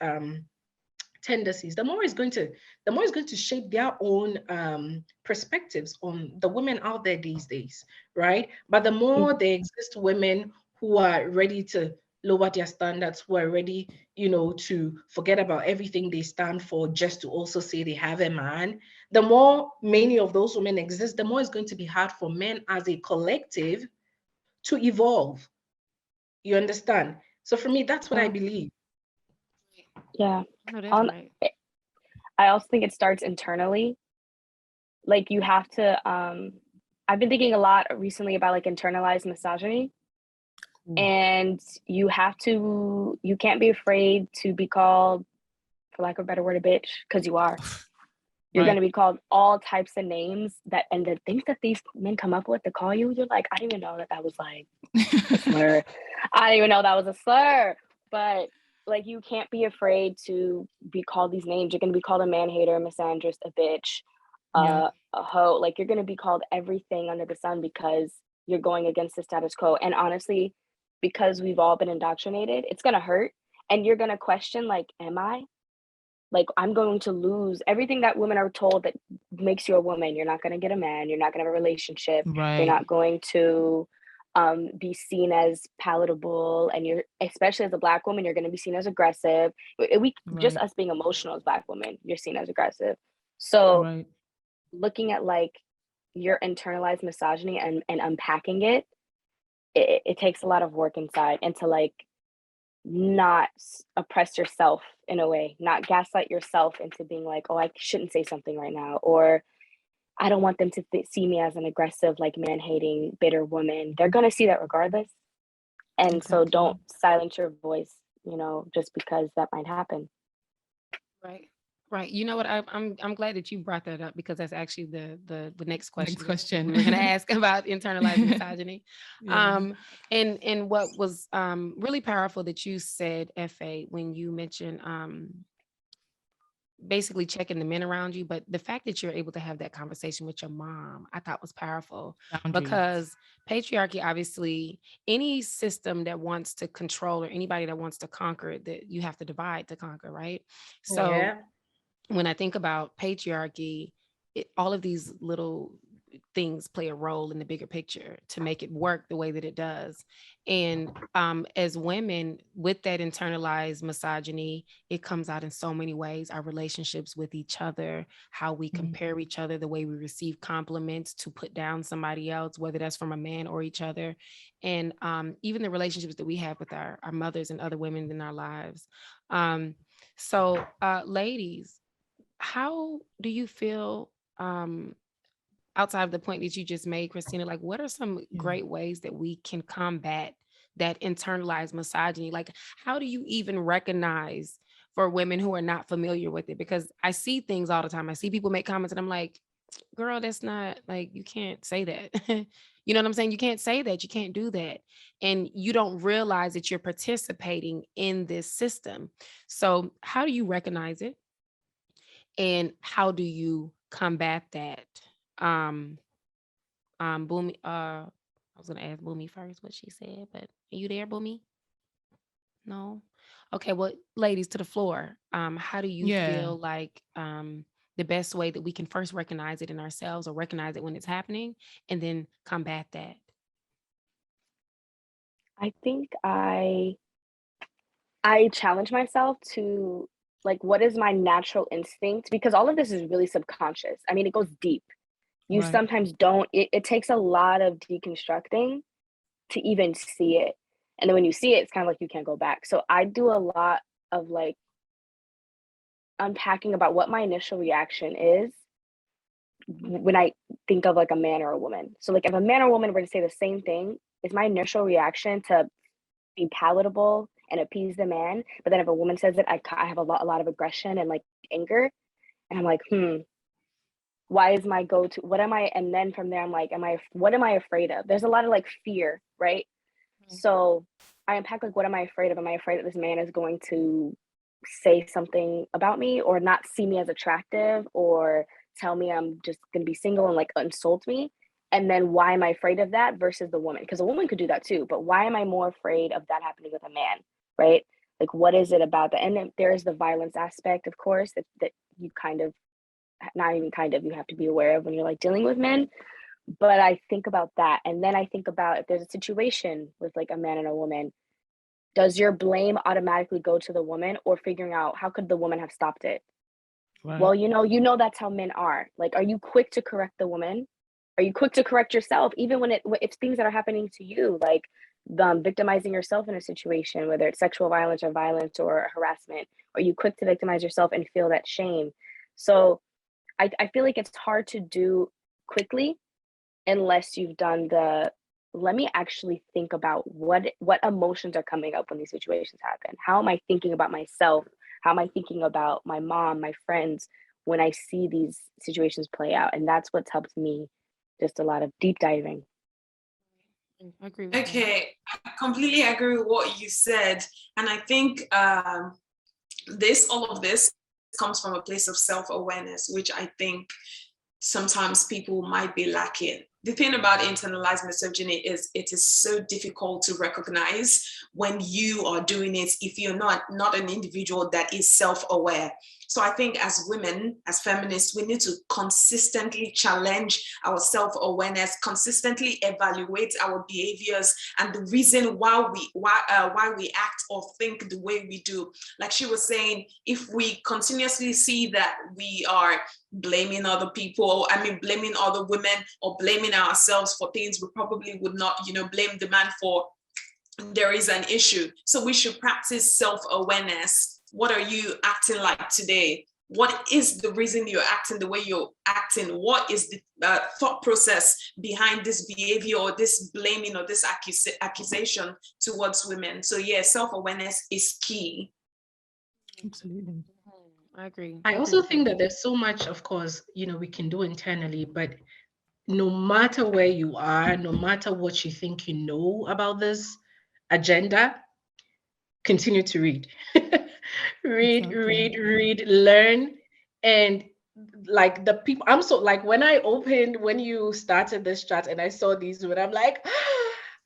tendencies, the more it's going to shape their own perspectives on the women out there these days, right? But the more there exist women who are ready to lower their standards, who are ready, to forget about everything they stand for, just to also say they have a man, the more many of those women exist, the more it's going to be hard for men as a collective to evolve. You understand? So for me, that's what I believe. Yeah. I also think it starts internally. Like, you have to, I've been thinking a lot recently about like internalized misogyny. And you can't be afraid to be called, for lack of a better word, a bitch, because you are. You're going to be called all types of names, and the things that these men come up with to call you, you're like, I didn't even know that was like a slur. I didn't even know that was a slur. But like, you can't be afraid to be called these names. You're going to be called a man-hater, a misandrist, a bitch, a hoe. Like, you're going to be called everything under the sun because you're going against the status quo. And honestly, because we've all been indoctrinated, it's going to hurt. And you're going to question, like, am I? Like, I'm going to lose everything that women are told that makes you a woman. You're not going to get a man. You're not going to have a relationship. You're not going to be seen as palatable. And especially as a Black woman, you're going to be seen as aggressive. Just us being emotional as Black women, you're seen as aggressive. So looking at like your internalized misogyny and unpacking it takes a lot of work inside, and to like not oppress yourself in a way, not gaslight yourself into being like, oh, I shouldn't say something right now, or I don't want them to see me as an aggressive, like man-hating, bitter woman. They're going to see that regardless. And so don't silence your voice, you know, just because that might happen. Right. Right. You know what? I'm glad that you brought that up, because that's actually the next question. Next question. We're going to ask about internalized misogyny. Yeah. And what was really powerful that you said, F.A., when you mentioned basically checking the men around you, but the fact that you're able to have that conversation with your mom, I thought was powerful. Boundaries. Because patriarchy, obviously, any system that wants to control, or anybody that wants to conquer, that you have to divide to conquer, right? So when I think about patriarchy, all of these little things play a role in the bigger picture to make it work the way that it does. And as women, with that internalized misogyny, it comes out in so many ways: our relationships with each other, how we compare each other, the way we receive compliments to put down somebody else, whether that's from a man or each other, and even the relationships that we have with our mothers and other women in our lives. So ladies, how do you feel, outside of the point that you just made, Christina, like what are some great ways that we can combat that internalized misogyny? Like, how do you even recognize, for women who are not familiar with it? Because I see things all the time. I see people make comments and I'm like, girl, that's not, like, you can't say that. You know what I'm saying? You can't say that. You can't do that. And you don't realize that you're participating in this system. So how do you recognize it? And how do you combat that? Bùnmi, I was gonna ask Bùnmi first what she said, but are you there, Bùnmi? No. Okay, well, ladies, to the floor. How do you feel like the best way that we can first recognize it in ourselves, or recognize it when it's happening, and then combat that? I think I challenge myself to like, what is my natural instinct? Because all of this is really subconscious. I mean, it goes deep. You sometimes don't, it takes a lot of deconstructing to even see it. And then when you see it, it's kind of like you can't go back. So I do a lot of like unpacking about what my initial reaction is when I think of like a man or a woman. So like if a man or a woman were to say the same thing, is my initial reaction to be palatable and appease the man? But then if a woman says it, I have a lot of aggression and like anger. And I'm like, why is my go-to, what am I? And then from there, I'm like, what am I afraid of? There's a lot of like fear, right? So I unpack like, what am I afraid of? Am I afraid that this man is going to say something about me, or not see me as attractive, or tell me I'm just going to be single and like insult me? And then why am I afraid of that versus the woman? Because a woman could do that too, but why am I more afraid of that happening with a man, right? Like, what is it about that? And then there's the violence aspect, of course, that you kind of, not even kind of, you have to be aware of when you're like dealing with men. But I think about that. And then I think about if there's a situation with like a man and a woman, does your blame automatically go to the woman, or figuring out how could the woman have stopped it? Right. Well, you know, that's how men are. Like, are you quick to correct the woman? Are you quick to correct yourself? Even when it's things that are happening to you, like victimizing yourself in a situation, whether it's sexual violence or harassment, are you quick to victimize yourself and feel that shame? So I feel like it's hard to do quickly unless you've done let me actually think about what emotions are coming up when these situations happen. How am I thinking about myself? How am I thinking about my mom, my friends, when I see these situations play out? And that's what's helped me, just a lot of deep diving. I agree with I completely agree with what you said. And I think all of this comes from a place of self-awareness, which I think sometimes people might be lacking. the thing about internalized misogyny is it is so difficult to recognize when you are doing it if you're not an individual that is self-aware. So I think as women, as feminists, we need to consistently challenge our self-awareness, consistently evaluate our behaviors and the reason why we act or think the way we do. Like she was saying, if we continuously see that we are blaming other people, blaming other women or blaming ourselves for things we probably would not, blame the man for, there is an issue. So we should practice self-awareness. What are you acting like today? What is the reason you're acting the way you're acting? What is the thought process behind this behavior or this blaming or this accusation towards women? So yeah, self-awareness is key. Absolutely. I agree. I also think that there's so much, of course, we can do internally, but no matter where you are, no matter what you think you know about this agenda, continue to read. read, learn. And like the people, I'm so like when you started this chat and I saw these women, I'm like,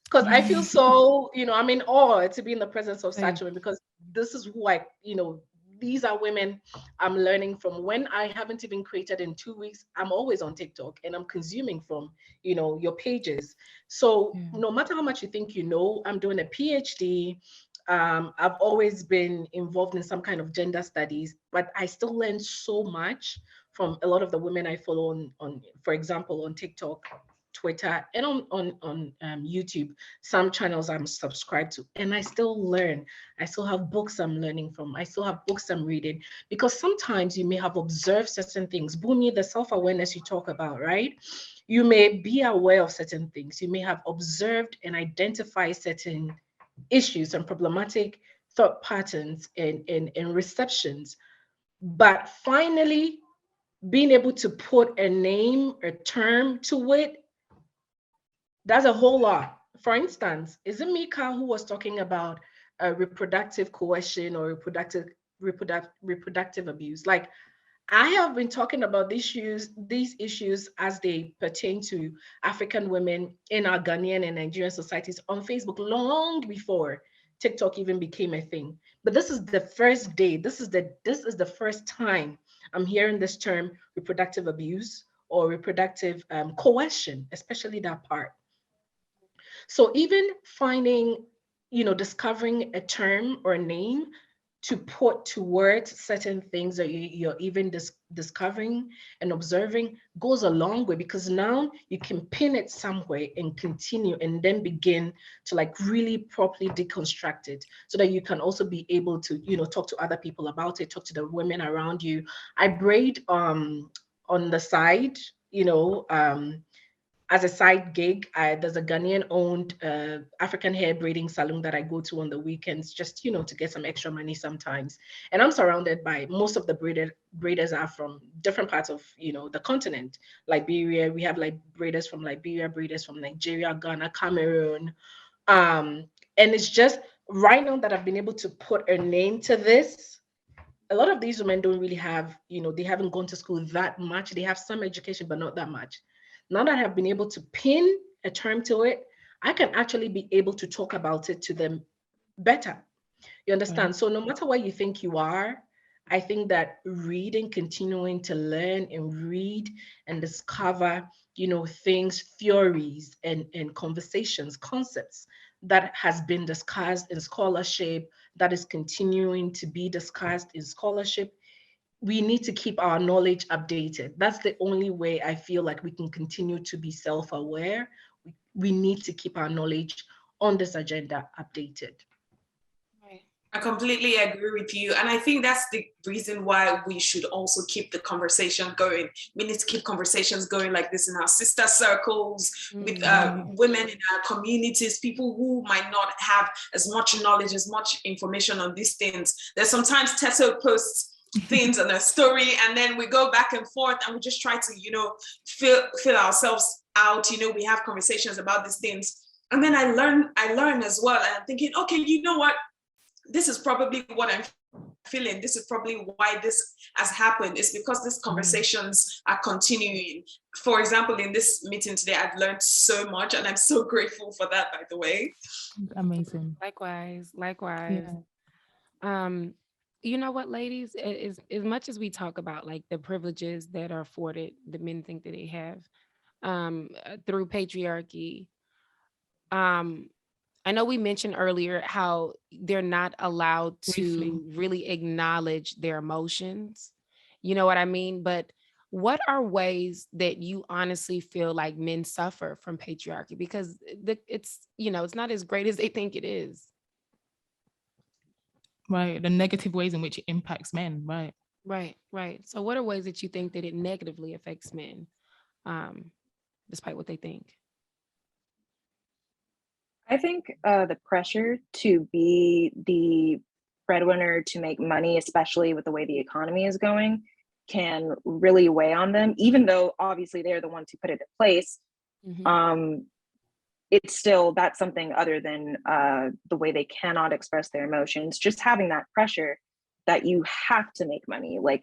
because I feel so, I'm in awe to be in the presence of such women, because this is who these are women I'm learning from. When I haven't even created in 2 weeks, I'm always on TikTok and I'm consuming from, your pages. So no matter how much you think I'm doing a PhD. I've always been involved in some kind of gender studies, but I still learn so much from a lot of the women I follow on for example, on TikTok, Twitter, and on YouTube. Some channels I'm subscribed to, and I still learn. I still have books I'm learning from. I still have books I'm reading, because sometimes you may have observed certain things. Bùnmi, the self-awareness you talk about, right? You may be aware of certain things. You may have observed and identified certain issues and problematic thought patterns and receptions, but finally being able to put a name, a term to it, that's a whole lot. For instance, is it Mika who was talking about reproductive coercion or reproductive abuse? Like, I have been talking about these issues as they pertain to African women in our Ghanaian and Nigerian societies on Facebook long before TikTok even became a thing. But this is the first day, this is the first time I'm hearing this term reproductive abuse or reproductive coercion, especially that part. So even finding, discovering a term or a name to put towards certain things that you're even discovering and observing goes a long way, because now you can pin it somewhere and continue and then begin to really properly deconstruct it, so that you can also be able to, talk to other people about it, talk to the women around you. I braid on the side, as a side gig. There's a Ghanaian-owned African hair braiding salon that I go to on the weekends, just to get some extra money sometimes. And I'm surrounded by most of the braiders are from different parts of the continent. Liberia, we have braiders from Liberia, braiders from Nigeria, Ghana, Cameroon, and it's just right now that I've been able to put a name to this. A lot of these women don't really have, they haven't gone to school that much. They have some education, but not that much. Now that I've been able to pin a term to it, I can actually be able to talk about it to them better. You understand? So no matter what you think you are, I think that reading, continuing to learn and read and discover, things, theories and conversations, concepts that has been discussed in scholarship, that is continuing to be discussed in scholarship. We need to keep our knowledge updated. That's the only way I feel like we can continue to be self-aware. We need to keep our knowledge on this agenda updated. I completely agree with you. And I think that's the reason why we should also keep the conversation going. We need to keep conversations going like this in our sister circles, with women in our communities, people who might not have as much knowledge, as much information on these things. There's sometimes Tesso posts things on a story, and then we go back and forth and we just try to, fill ourselves out. We have conversations about these things. And then I learn as well. And I'm thinking, okay, you know what? This is probably what I'm feeling this is probably why this has happened. It's because these conversations are continuing. For example, in this meeting today, I've learned so much, and I'm so grateful for that, by the way. Amazing. Likewise. You know what, ladies, as much as we talk about like the privileges that are afforded, the men think that they have through patriarchy, I know we mentioned earlier how they're not allowed to really acknowledge their emotions. You know what I mean? But what are ways that you honestly feel like men suffer from patriarchy? Because it's, it's not as great as they think it is. Right. The negative ways in which it impacts men. Right. Right. So what are ways that you think that it negatively affects men, despite what they think? I think the pressure to be the breadwinner, to make money, especially with the way the economy is going, can really weigh on them, even though obviously they're the ones who put it in place. It's still, that's something other than the way they cannot express their emotions. Just having that pressure that you have to make money, like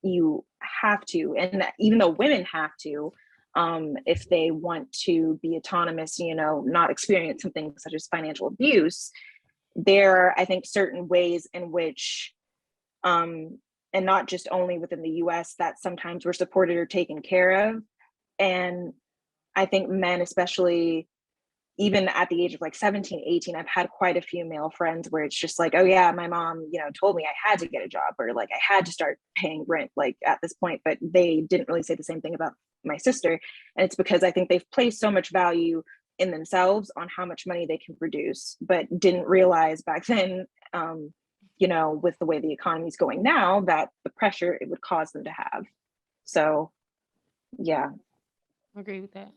you have to, and even though women have to, if they want to be autonomous, not experience something such as financial abuse, there are, I think, certain ways in which, and not just only within the US, that sometimes we're supported or taken care of. And I think men, especially even at the age of like 17, 18, I've had quite a few male friends where it's just like, oh yeah, my mom, told me I had to get a job, or like I had to start paying rent like at this point, but they didn't really say the same thing about my sister. And it's because I think they've placed so much value in themselves on how much money they can produce, but didn't realize back then, with the way the economy is going now, that the pressure it would cause them to have. So, yeah. Agree with that.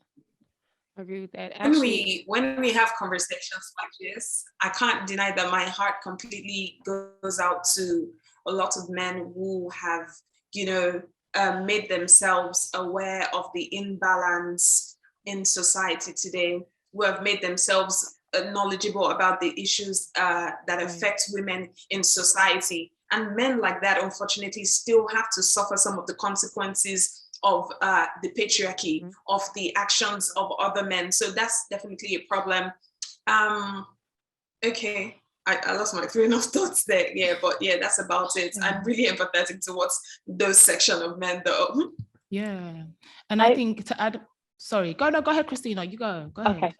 Actually, when we have conversations like this, I can't deny that my heart completely goes out to a lot of men who have, made themselves aware of the imbalance in society today, who have made themselves knowledgeable about the issues that affect women in society. And men like that, unfortunately, still have to suffer some of the consequences of the patriarchy, of the actions of other men. So that's definitely a problem. Okay, I lost my train of thoughts there. Yeah, but yeah, that's about it. I'm really empathetic towards those section of men though. Yeah. And I think to add, sorry, go ahead, Christina, you go ahead. Okay.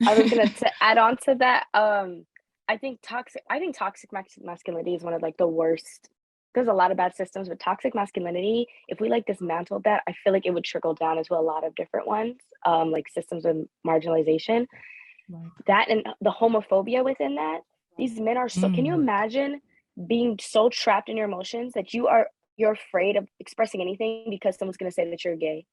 I was gonna add on to that. I think toxic masculinity is one of like the worst. There's a lot of bad systems, but toxic masculinity, if we like dismantled that, I feel like it would trickle down into a lot of different ones, like systems of marginalization. Right. That and the homophobia within that, these men are so, can you imagine being so trapped in your emotions that you're afraid of expressing anything because someone's going to say that you're gay,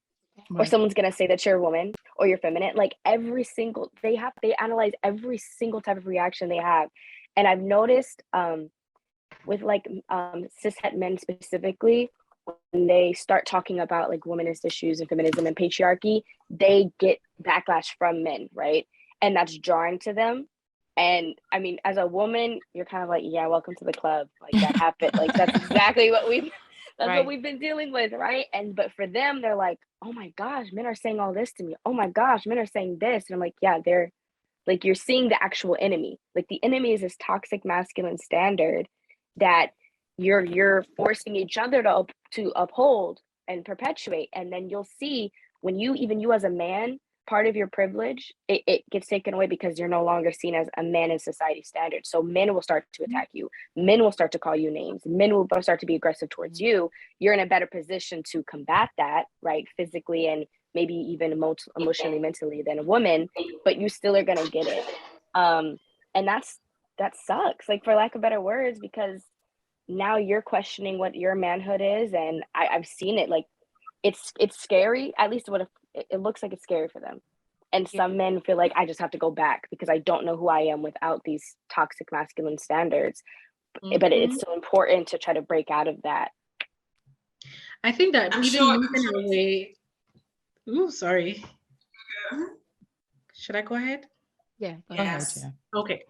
or someone's going to say that you're a woman or you're feminine? Like they analyze every single type of reaction they have. And I've noticed with like cishet men specifically, when they start talking about like womanist issues and feminism and patriarchy, they get backlash from men, right? And that's jarring to them. And I mean, as a woman, you're kind of like, yeah, welcome to the club. Like that happened. Like that's exactly what what we've been dealing with, right? But for them, they're like, oh my gosh, men are saying all this to me. Oh my gosh, men are saying this. And I'm like, yeah, they're like, you're seeing the actual enemy. Like the enemy is this toxic masculine standard that you're forcing each other to uphold and perpetuate. And then you'll see when you as a man, part of your privilege, it gets taken away because you're no longer seen as a man in society standards. So men will start to attack you. Men will start to call you names. Men will start to be aggressive towards you. You're in a better position to combat that, right? Physically and maybe even emotionally, mentally than a woman, but you still are going to get it. And that sucks, like for lack of better words, because now you're questioning what your manhood is. And I've seen it, like it's scary, at least what it looks like it's scary for them. And some men feel like I just have to go back because I don't know who I am without these toxic masculine standards. But it's so important to try to break out of that. I think that sorry. Should I go ahead? Yeah, go Yes. ahead. Okay.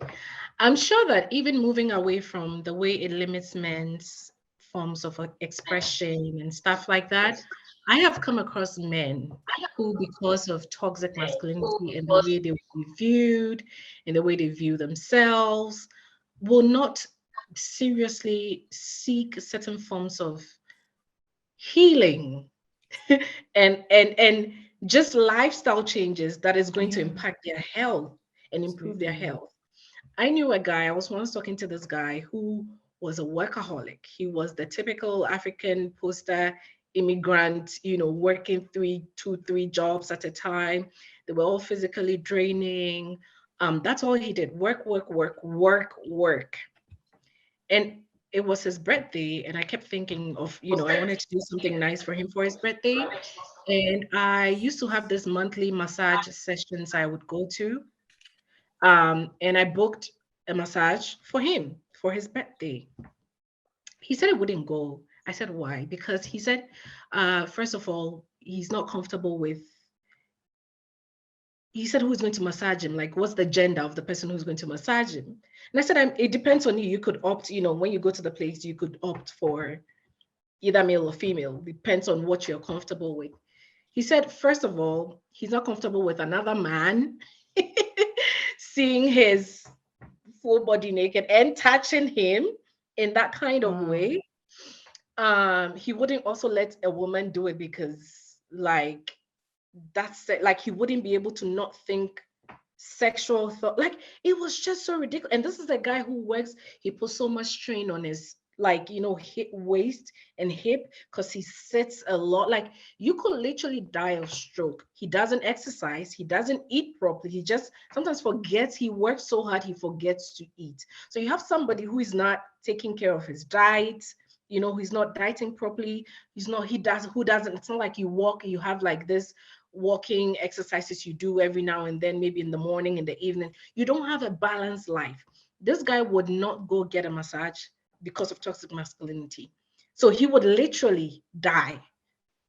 I'm sure that even moving away from the way it limits men's forms of expression and stuff like that, I have come across men who, because of toxic masculinity and the way they will be viewed and the way they view themselves, will not seriously seek certain forms of healing and just lifestyle changes that is going to Yeah. impact their health and improve their Absolutely. health. I knew a guy, I was once talking to this guy who was a workaholic. He was the typical African poster immigrant, working three jobs at a time. They were all physically draining. That's all he did: work, work, work, work, work. And it was his birthday, and I kept thinking of, I wanted to do something nice for him for his birthday. And I used to have this monthly massage sessions I would go to. And I booked a massage for him for his birthday. He said he wouldn't go. I said, why? Because he said, first of all, he's not comfortable with, he said, who's going to massage him? Like, what's the gender of the person who's going to massage him? And I said, it depends on you. You could opt, when you go to the place, you could opt for either male or female, depends on what you're comfortable with. He said, first of all, he's not comfortable with another man seeing his full body naked and touching him in that kind of Wow. way. He wouldn't also let a woman do it because, like, that's it. Like, he wouldn't be able to not think sexual thought. Like, it was just so ridiculous. And this is a guy who works, he puts so much strain on his, like, hip, waist and hip, because he sits a lot. Like, you could literally die of stroke. He doesn't exercise, he doesn't eat properly, he just sometimes forgets. He works so hard, he forgets to eat. So you have somebody who is not taking care of his diet, he's not dieting properly. Who doesn't, it's not like you walk, you have like this walking exercises you do every now and then, maybe in the morning, in the evening. You don't have a balanced life. This guy would not go get a massage because of toxic masculinity. So he would literally die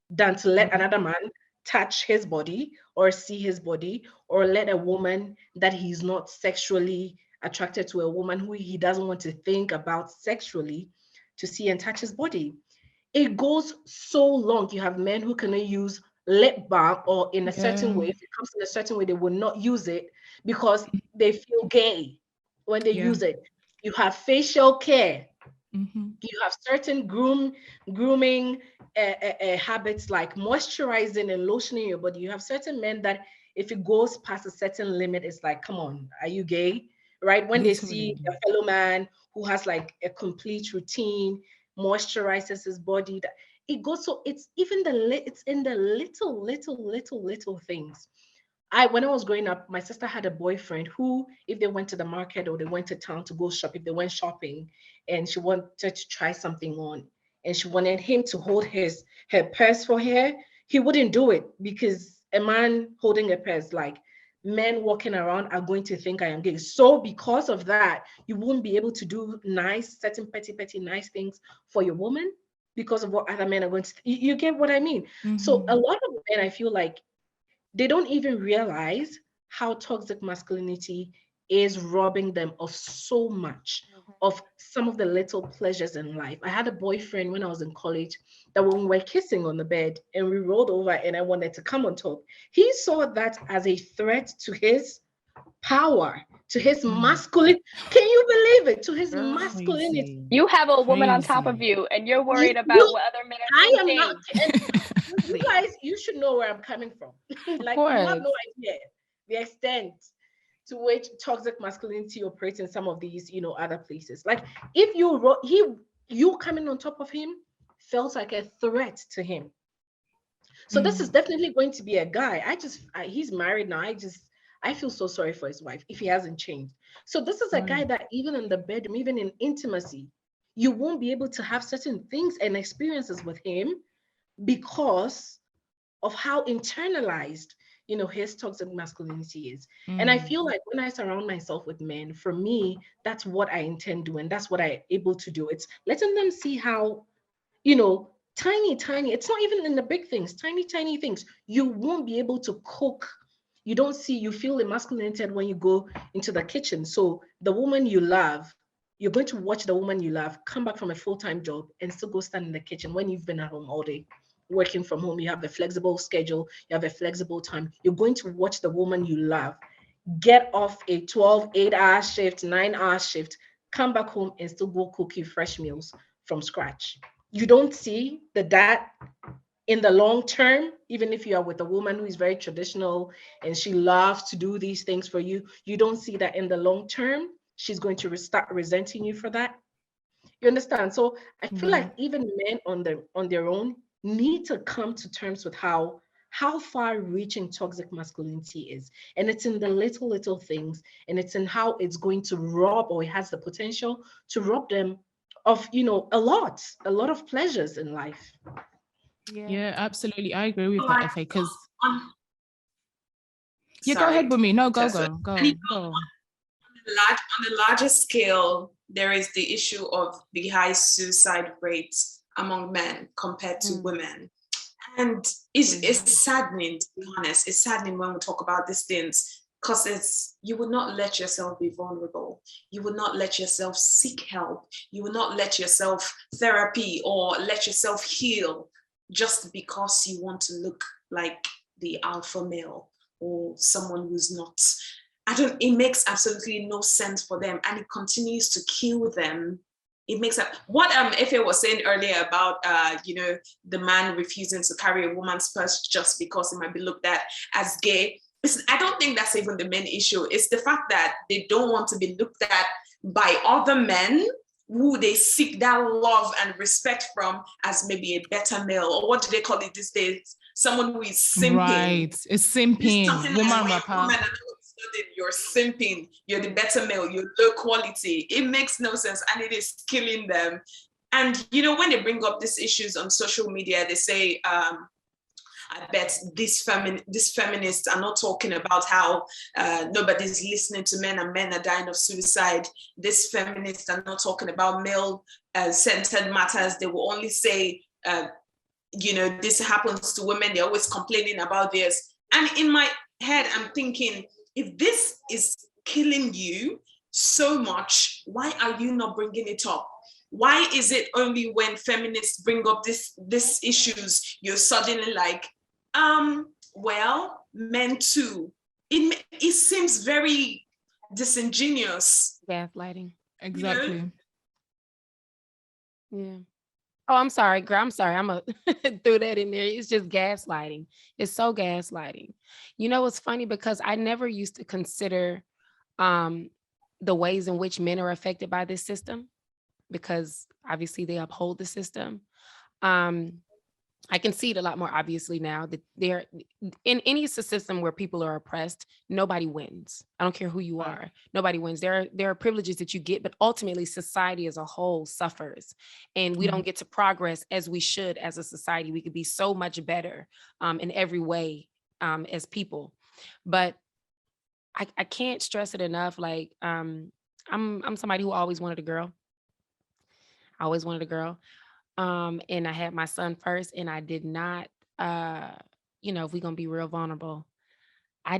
than to let Wow. another man touch his body or see his body, or let a woman that he's not sexually attracted to, a woman who he doesn't want to think about sexually, to see and touch his body. It goes so long. You have men who cannot use lip balm, or in a certain Yeah. way, if it comes in a certain way, they will not use it because they feel gay when they Yeah. use it. You have facial care. Mm-hmm. You have certain grooming habits, like moisturizing and lotioning your body. You have certain men that if it goes past a certain limit, it's like, come on, are you gay? Right? When they see a Literally. fellow man who has like a complete routine, moisturizes his body, that it goes. So it's even it's in the little things. When I was growing up, my sister had a boyfriend who, if they went to the market or they went to town to go shop, if they went shopping and she wanted to try something on, and she wanted him to hold her purse for her, he wouldn't do it, because a man holding a purse, like, men walking around are going to think I am gay. So because of that, you won't be able to do certain petty nice things for your woman, because of what other men are going to. You get what I mean? So a Mm-hmm. lot of men, I feel like, they don't even realize how toxic masculinity is robbing them of so much of some of the little pleasures in life. I had a boyfriend when I was in college that when we were kissing on the bed and we rolled over and I wanted to come on top, he saw that as a threat to his power, to his Mm. masculine. Can you believe it? To his masculinity. Crazy. You have a woman on top of Crazy. you, and you're You, worried about you, what other men are I am not. thinking. And you Please. guys, you should know where I'm coming from. Of Like, you have course. no idea the extent to which toxic masculinity operates in some of these, other places. Like, if you coming on top of him felt like a threat to him. So this is Mm. definitely going to be a guy. He's married now. I feel so sorry for his wife if he hasn't changed. So this is a guy Right. that even in the bedroom, even in intimacy, you won't be able to have certain things and experiences with him because of how internalized, his toxic masculinity is. And I Mm. feel like when I surround myself with men, for me, that's what I intend doing. That's what I'm able to do. It's letting them see how, tiny, it's not even in the big things, tiny things. You won't be able to cook You don't see, you feel emasculated when you go into the kitchen. So the woman you love, you're going to watch the woman you love come back from a full-time job and still go stand in the kitchen when you've been at home all day, working from home. You have a flexible schedule, you have a flexible time. You're going to watch the woman you love get off a 8-hour shift, 9-hour shift, come back home and still go cook you fresh meals from scratch. You don't see that in the long term, even if you are with a woman who is very traditional and she loves to do these things for you, you don't see that in the long term, she's going to start resenting you for that. You understand? So I feel like even men on their own need to come to terms with how far-reaching toxic masculinity is. And it's in the little things, and it's in how it's going to rob, or it has the potential to rob them of, a lot of pleasures in life. Yeah, absolutely. I agree with that, Efe, because go ahead, Bùnmi. No, go. On a larger scale, there is the issue of the high suicide rates among men compared to women. And it's saddening, to be honest. It's saddening when we talk about these things, because you would not let yourself be vulnerable. You would not let yourself seek help. You would not let yourself therapy or let yourself heal just because you want to look like the alpha male or someone who's not. It makes absolutely no sense for them, and it continues to kill them. It makes up what Efe was saying earlier about the man refusing to carry a woman's purse just because it might be looked at as gay. I don't think that's even the main issue. It's the fact that they don't want to be looked at by other men who they seek that love and respect from as maybe a better male, or what do they call it these days? Someone who is simping. Right, it's simping. Woman rapper. You're simping, you're the better male, you're low quality. It makes no sense, and it is killing them. And when they bring up these issues on social media, they say, I bet these feminists are not talking about how nobody's listening to men and men are dying of suicide. These feminists are not talking about male-centered matters. They will only say, this happens to women. They're always complaining about this. And in my head, I'm thinking, if this is killing you so much, why are you not bringing it up? Why is it only when feminists bring up these issues, you're suddenly like, well, men too? It seems very disingenuous. Gaslighting. Exactly. Yeah. Oh, I'm sorry, girl. I'm sorry. I'm going to throw that in there. It's just gaslighting. It's so gaslighting. It's funny because I never used to consider the ways in which men are affected by this system, because obviously they uphold the system. I can see it a lot more obviously now that they're in any system where people are oppressed, nobody wins. I don't care who you are. Nobody wins. There are privileges that you get, but ultimately society as a whole suffers, and we don't get to progress as we should as a society. We could be so much better in every way as people. But I can't stress it enough. Like I'm somebody who always wanted a girl. I always wanted a girl. And I had my son first, and I did not, if we're going to be real vulnerable, I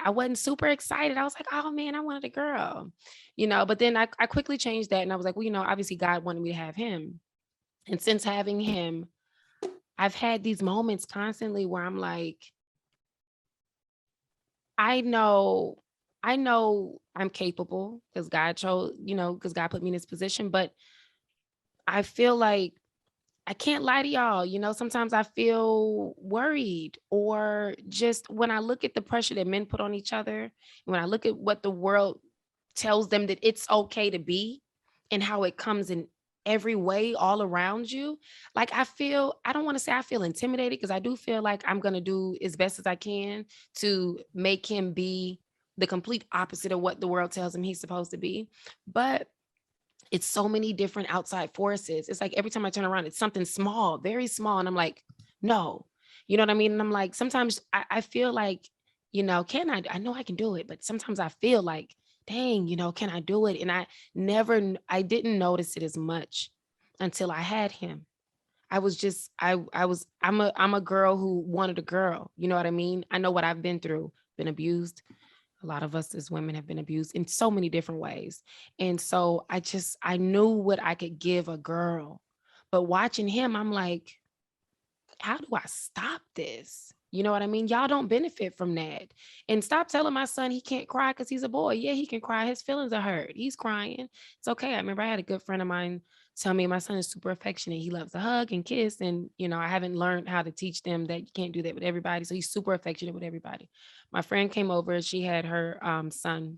wasn't super excited. I was like, oh man, I wanted a girl, but then I quickly changed that. And I was like, well, obviously God wanted me to have him. And since having him, I've had these moments constantly where I'm like, I know I'm capable because God chose, because God put me in this position, but I feel like I can't lie to y'all. Sometimes I feel worried, or just when I look at the pressure that men put on each other, when I look at what the world tells them that it's okay to be, and how it comes in every way all around you. Like I don't want to say I feel intimidated, because I do feel like I'm going to do as best as I can to make him be the complete opposite of what the world tells him he's supposed to be. But it's so many different outside forces. It's like every time I turn around, it's something small, very small. And I'm like, no, you know what I mean? And I'm like, sometimes I feel like, I know I can do it, but sometimes I feel like, dang, can I do it? And I didn't notice it as much until I had him. I'm a girl who wanted a girl. You know what I mean? I know what I've been through. been abused. A lot of us as women have been abused in so many different ways. And so I knew what I could give a girl. But watching him, I'm like, how do I stop this? You know what I mean? Y'all don't benefit from that. And stop telling my son he can't cry because he's a boy. Yeah, he can cry. His feelings are hurt. He's crying. It's okay. I remember I had a good friend of mine tell me my son is super affectionate. He loves to hug and kiss. And, I haven't learned how to teach them that you can't do that with everybody. So he's super affectionate with everybody. My friend came over. She had her son,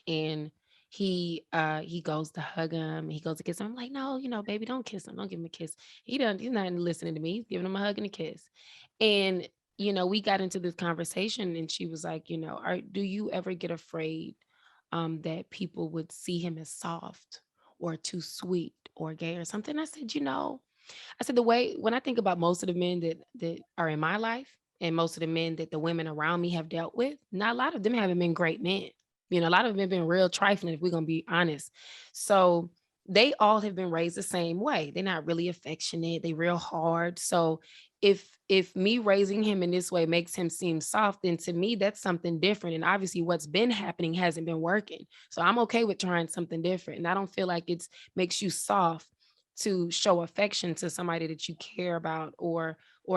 and he goes to hug him. He goes to kiss him. I'm like, no, baby, don't kiss him. Don't give him a kiss. He's not listening to me. He's giving him a hug and a kiss. And we got into this conversation, and she was like, do you ever get afraid that people would see him as soft or too sweet or gay or something? I said, the way, when I think about most of the men that are in my life and most of the men that the women around me have dealt with, not a lot of them haven't been great men. A lot of them have been real trifling, if we're going to be honest. So they all have been raised the same way. They're not really affectionate. They real hard. So if me raising him in this way makes him seem soft, then to me, that's something different. And obviously what's been happening hasn't been working. So I'm okay with trying something different. And I don't feel like it makes you soft to show affection to somebody that you care about, or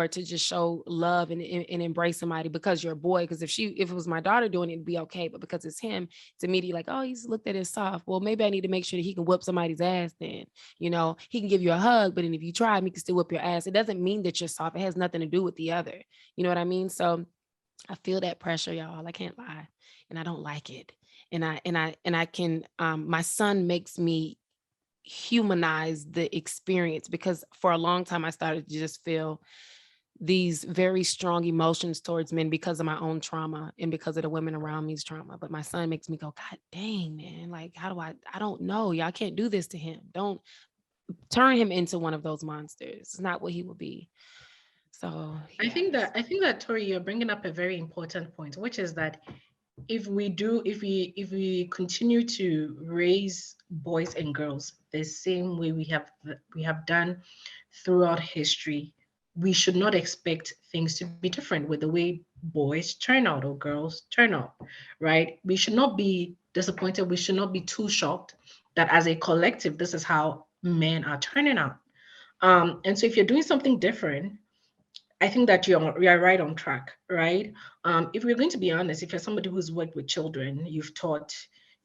to just show love and embrace somebody because you're a boy. Because if it was my daughter doing it, it'd be okay. But because it's him, it's immediately like, oh, he's looked at as soft. Well, maybe I need to make sure that he can whip somebody's ass then. He can give you a hug, but then if you try him, he can still whip your ass. It doesn't mean that you're soft. It has nothing to do with the other. You know what I mean? So I feel that pressure, y'all. I can't lie. And I don't like it. And I can, my son makes me humanize the experience, because for a long time I started to just feel these very strong emotions towards men because of my own trauma and because of the women around me's trauma. But my son makes me go, God dang, man, like, how do I don't know. Y'all can't do this to him. Don't turn him into one of those monsters. It's not what he will be. So I think that Tori, you're bringing up a very important point, which is that if we continue to raise boys and girls the same way we have done throughout history, we should not expect things to be different with the way boys turn out or girls turn out, right? We should not be disappointed. We should not be too shocked that as a collective, this is how men are turning out. And so if you're doing something different, I think that you're right on track, right? If we're going to be honest, if you're somebody who's worked with children, you've taught,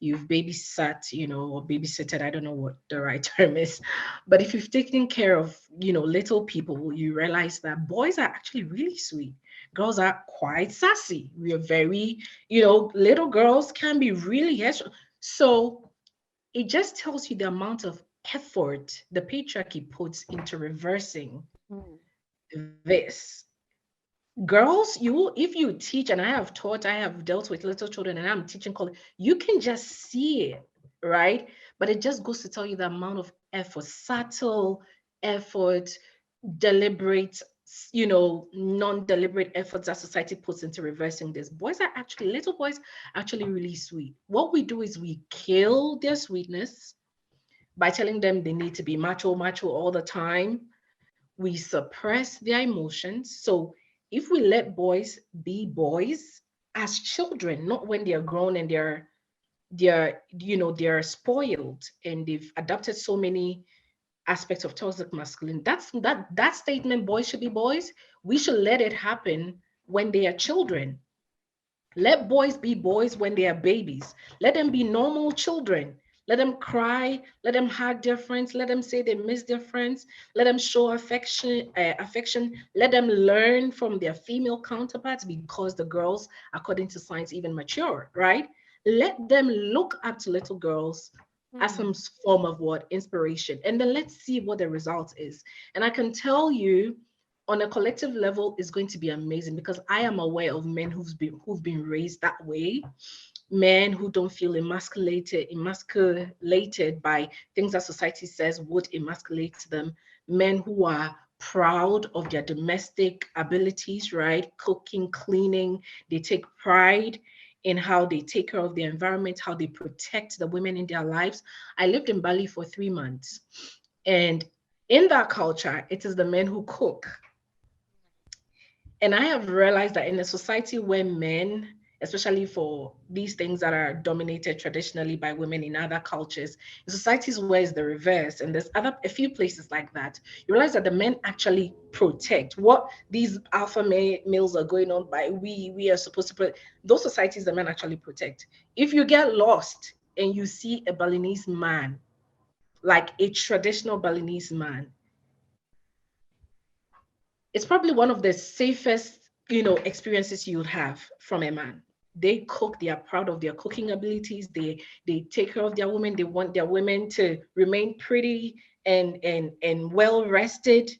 you've babysat, or babysitted, I don't know what the right term is, but if you've taken care of, little people, you realize that boys are actually really sweet. Girls are quite sassy. We are very, little girls can be really extra. So it just tells you the amount of effort the patriarchy puts into reversing this. Girls, if you teach, and I have dealt with little children, and I'm teaching college, you can just see it, right? But it just goes to tell you the amount of effort, subtle effort, deliberate, non-deliberate efforts that society puts into reversing this. Little boys are actually really sweet. What we do is we kill their sweetness by telling them they need to be macho all the time. We suppress their emotions. So if we let boys be boys as children, not when they're grown and they're spoiled and they've adopted so many aspects of toxic masculinity, that statement, boys should be boys, we should let it happen when they are children. Let boys be boys when they are babies. Let them be normal children. Let them cry. Let them hug their friends. Let them say they miss their friends. Let them show affection. Let them learn from their female counterparts, because the girls, according to science, even mature, right? Let them look up to little girls as some form of inspiration, and then let's see what the result is. And I can tell you, on a collective level, is going to be amazing, because I am aware of men who've been raised that way, men who don't feel emasculated by things that society says would emasculate them, men who are proud of their domestic abilities, right? Cooking, cleaning, they take pride in how they take care of the environment, how they protect the women in their lives. I lived in Bali for 3 months, and in that culture, it is the men who cook. And I have realized that in a society where men especially for these things that are dominated traditionally by women in other cultures, in societies where it's the reverse, and there's a few places like that, you realize that the men actually protect what these alpha males are going on by. We are supposed to protect. Those societies, the men actually protect. If you get lost and you see a Balinese man, like a traditional Balinese man, it's probably one of the safest, experiences you would have from a man. They cook, they are proud of their cooking abilities, they take care of their women, they want their women to remain pretty and well rested.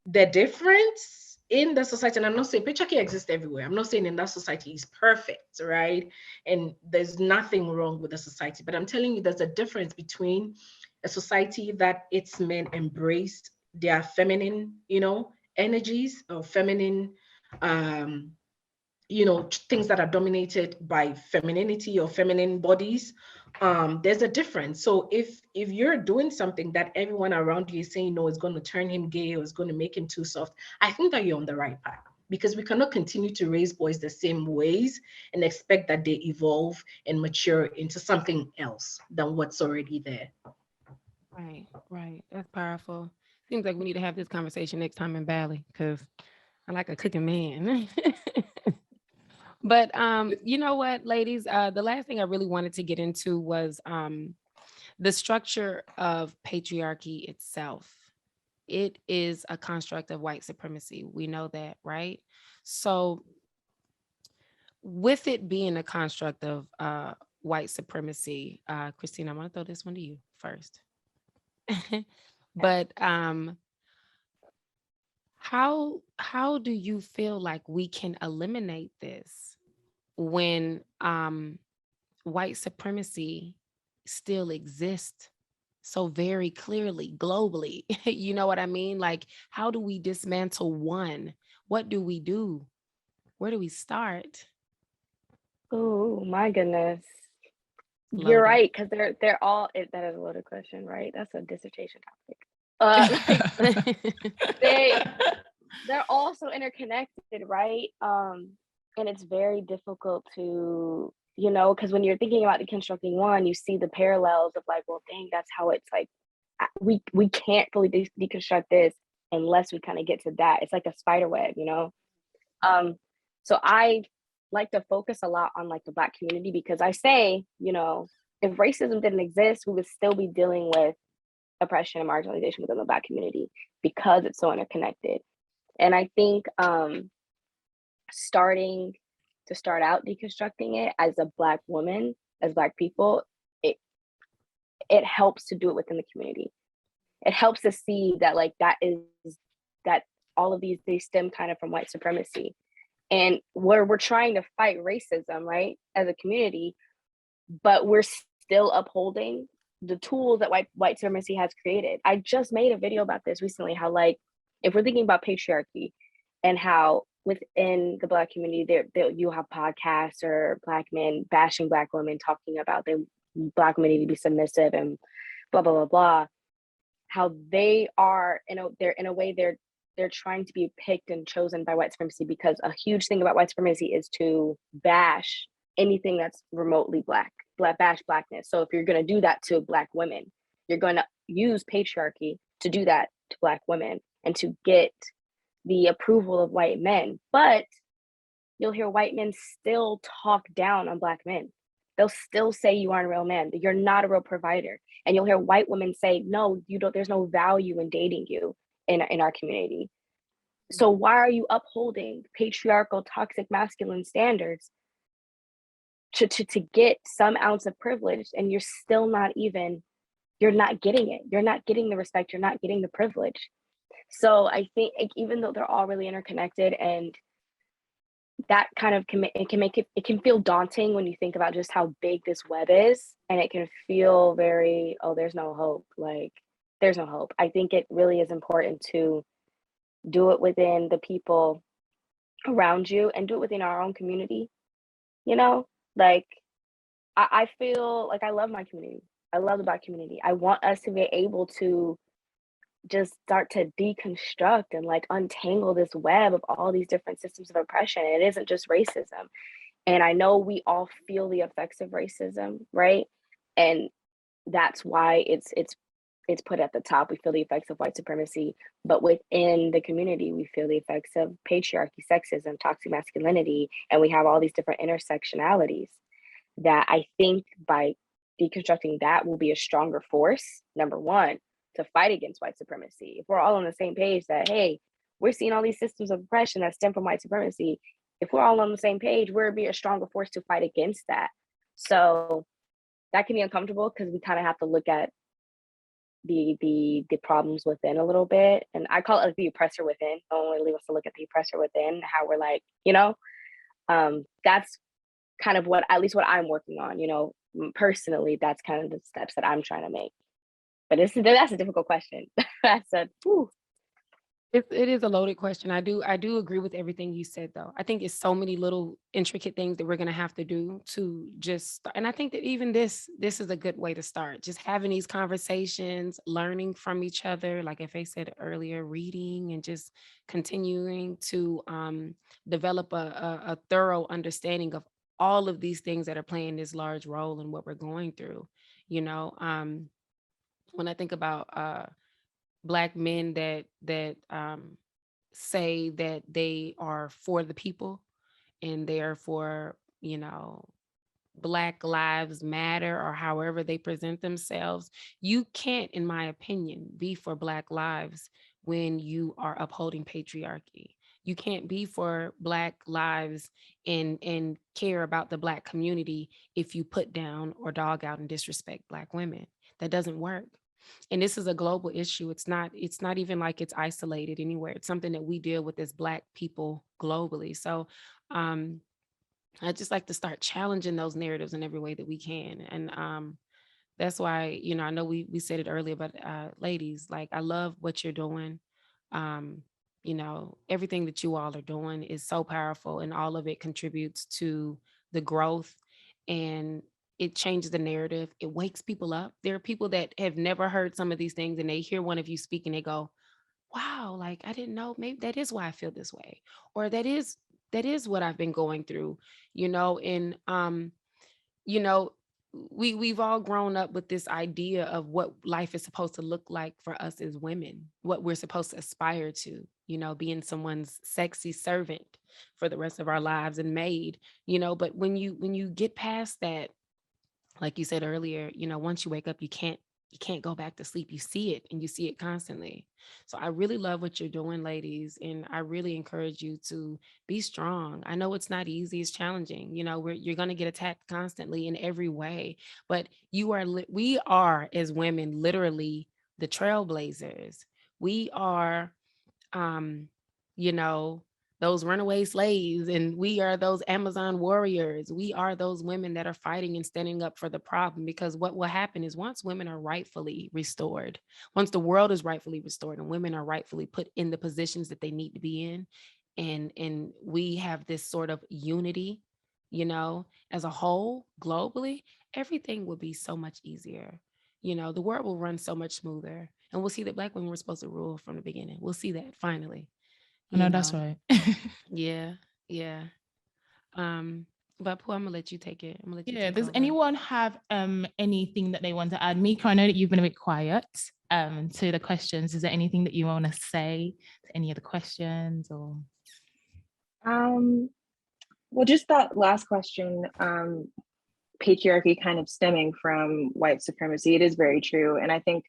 The difference in the society, and I'm not saying patriarchy exists everywhere, I'm not saying in that society is perfect, right? And there's nothing wrong with the society, but I'm telling you there's a difference between a society that its men embraced their feminine, energies, or feminine, um things that are dominated by femininity or feminine bodies. There's a difference. So if you're doing something that everyone around you is saying no, it's going to turn him gay or it's going to make him too soft, I think that you're on the right path, because we cannot continue to raise boys the same ways and expect that they evolve and mature into something else than what's already there. Right. That's powerful. Seems like we need to have this conversation next time in Bali, because I like a cooking man. But you know what, ladies? The last thing I really wanted to get into was the structure of patriarchy itself. It is a construct of white supremacy. We know that, right? So, with it being a construct of white supremacy, Christina, I'm going to throw this one to you first. But how do you feel like we can eliminate this when white supremacy still exists so very clearly globally? You know what I mean? Like, how do we dismantle one? What do we do? Where do we start? Oh my goodness. Loaded. You're right, because they're all that is a loaded question, right? That's a dissertation topic. They're all so interconnected, right? And it's very difficult to, because when you're thinking about deconstructing one, you see the parallels of like, well, dang, that's how it's like, we can't fully deconstruct this unless we kind of get to that. It's like a spider web, So I like to focus a lot on like the Black community, because I say, if racism didn't exist, we would still be dealing with oppression and marginalization within the Black community, because it's so interconnected. And I think start out deconstructing it as a Black woman, as Black people, it helps to do it within the community. It helps to see that like that all of these, they stem kind of from white supremacy, and where we're trying to fight racism, right, as a community, but we're still upholding the tools that white supremacy has created. I just made a video about this recently, how like, if we're thinking about patriarchy and how within the Black community, you have podcasts or Black men bashing Black women, talking about the Black women need to be submissive and blah, blah, blah, blah. How they are, they're in a way, they're trying to be picked and chosen by white supremacy, because a huge thing about white supremacy is to bash anything that's remotely bash Blackness. So if you're going to do that to Black women, you're going to use patriarchy to do that to Black women and to get the approval of white men. But you'll hear white men still talk down on Black men. They'll still say you aren't a real man, that you're not a real provider. And you'll hear white women say, no, you don't, there's no value in dating you in our community. So why are you upholding patriarchal, toxic, masculine standards to get some ounce of privilege, and you're still you're not getting it. You're not getting the respect. You're not getting the privilege. So I think even though they're all really interconnected, and that kind of it can feel daunting when you think about just how big this web is, and it can feel very, there's no hope. Like, there's no hope. I think it really is important to do it within the people around you and do it within our own community. Like, I feel like I love my community. I love the Black community. I want us to be able to just start to deconstruct and like untangle this web of all these different systems of oppression. It isn't just racism. And I know we all feel the effects of racism, right? And that's why it's put at the top. We feel the effects of white supremacy, but within the community, we feel the effects of patriarchy, sexism, toxic masculinity, and we have all these different intersectionalities that I think by deconstructing that will be a stronger force, number one, to fight against white supremacy. If we're all on the same page that, hey, we're seeing all these systems of oppression that stem from white supremacy, if we're all on the same page, we'll be a stronger force to fight against that. So that can be uncomfortable because we kind of have to look at the problems within a little bit. And I call it like the oppressor within. No one really wants to look at the oppressor within, how we're like, that's kind of what, at least what I'm working on, personally, that's kind of the steps that I'm trying to make. But that's a difficult question. It is a loaded question. I do agree with everything you said, though. I think it's so many little intricate things that we're going to have to do to just start. And I think that even this is a good way to start. Just having these conversations, learning from each other, like Ife said earlier, reading and just continuing to develop a thorough understanding of all of these things that are playing this large role in what we're going through. When I think about Black men that say that they are for the people and they are for, Black Lives Matter or however they present themselves, you can't, in my opinion, be for Black lives when you are upholding patriarchy. You can't be for Black lives and care about the Black community if you put down or dog out and disrespect Black women. That doesn't work. And this is a global issue. It's not even like it's isolated anywhere. It's something that we deal with as Black people globally. So I just like to start challenging those narratives in every way that we can. And that's why, I know we said it earlier, but ladies, like, I love what you're doing. Everything that you all are doing is so powerful, and all of it contributes to the growth, and it changes the narrative. It wakes people up. There are people that have never heard some of these things, and they hear one of you speak and they go, wow, like, I didn't know, maybe that is why I feel this way, or that is what I've been going through, and we've all grown up with this idea of what life is supposed to look like for us as women, what we're supposed to aspire to, being someone's sexy servant for the rest of our lives and maid, but when you get past that, like you said earlier, once you wake up, you can't go back to sleep. You see it, and you see it constantly. So I really love what you're doing, ladies. And I really encourage you to be strong. I know it's not easy. It's challenging. You're going to get attacked constantly in every way, but we are as women, literally the trailblazers. We are, those runaway slaves, and we are those Amazon warriors. We are those women that are fighting and standing up for the problem, because what will happen is once women are rightfully restored, once the world is rightfully restored and women are rightfully put in the positions that they need to be in, and we have this sort of unity, as a whole, globally, everything will be so much easier. The world will run so much smoother, and we'll see that Black women were supposed to rule from the beginning. We'll see that finally. No, that's right. Yeah. But Pooh, I'm gonna let you take it. I'm gonna let you. Yeah. Does anyone have anything that they want to add? Mika, I know that you've been a bit quiet to the questions. Is there anything that you want to say to any of the questions, or? Well, just that last question, patriarchy kind of stemming from white supremacy. It is very true, and I think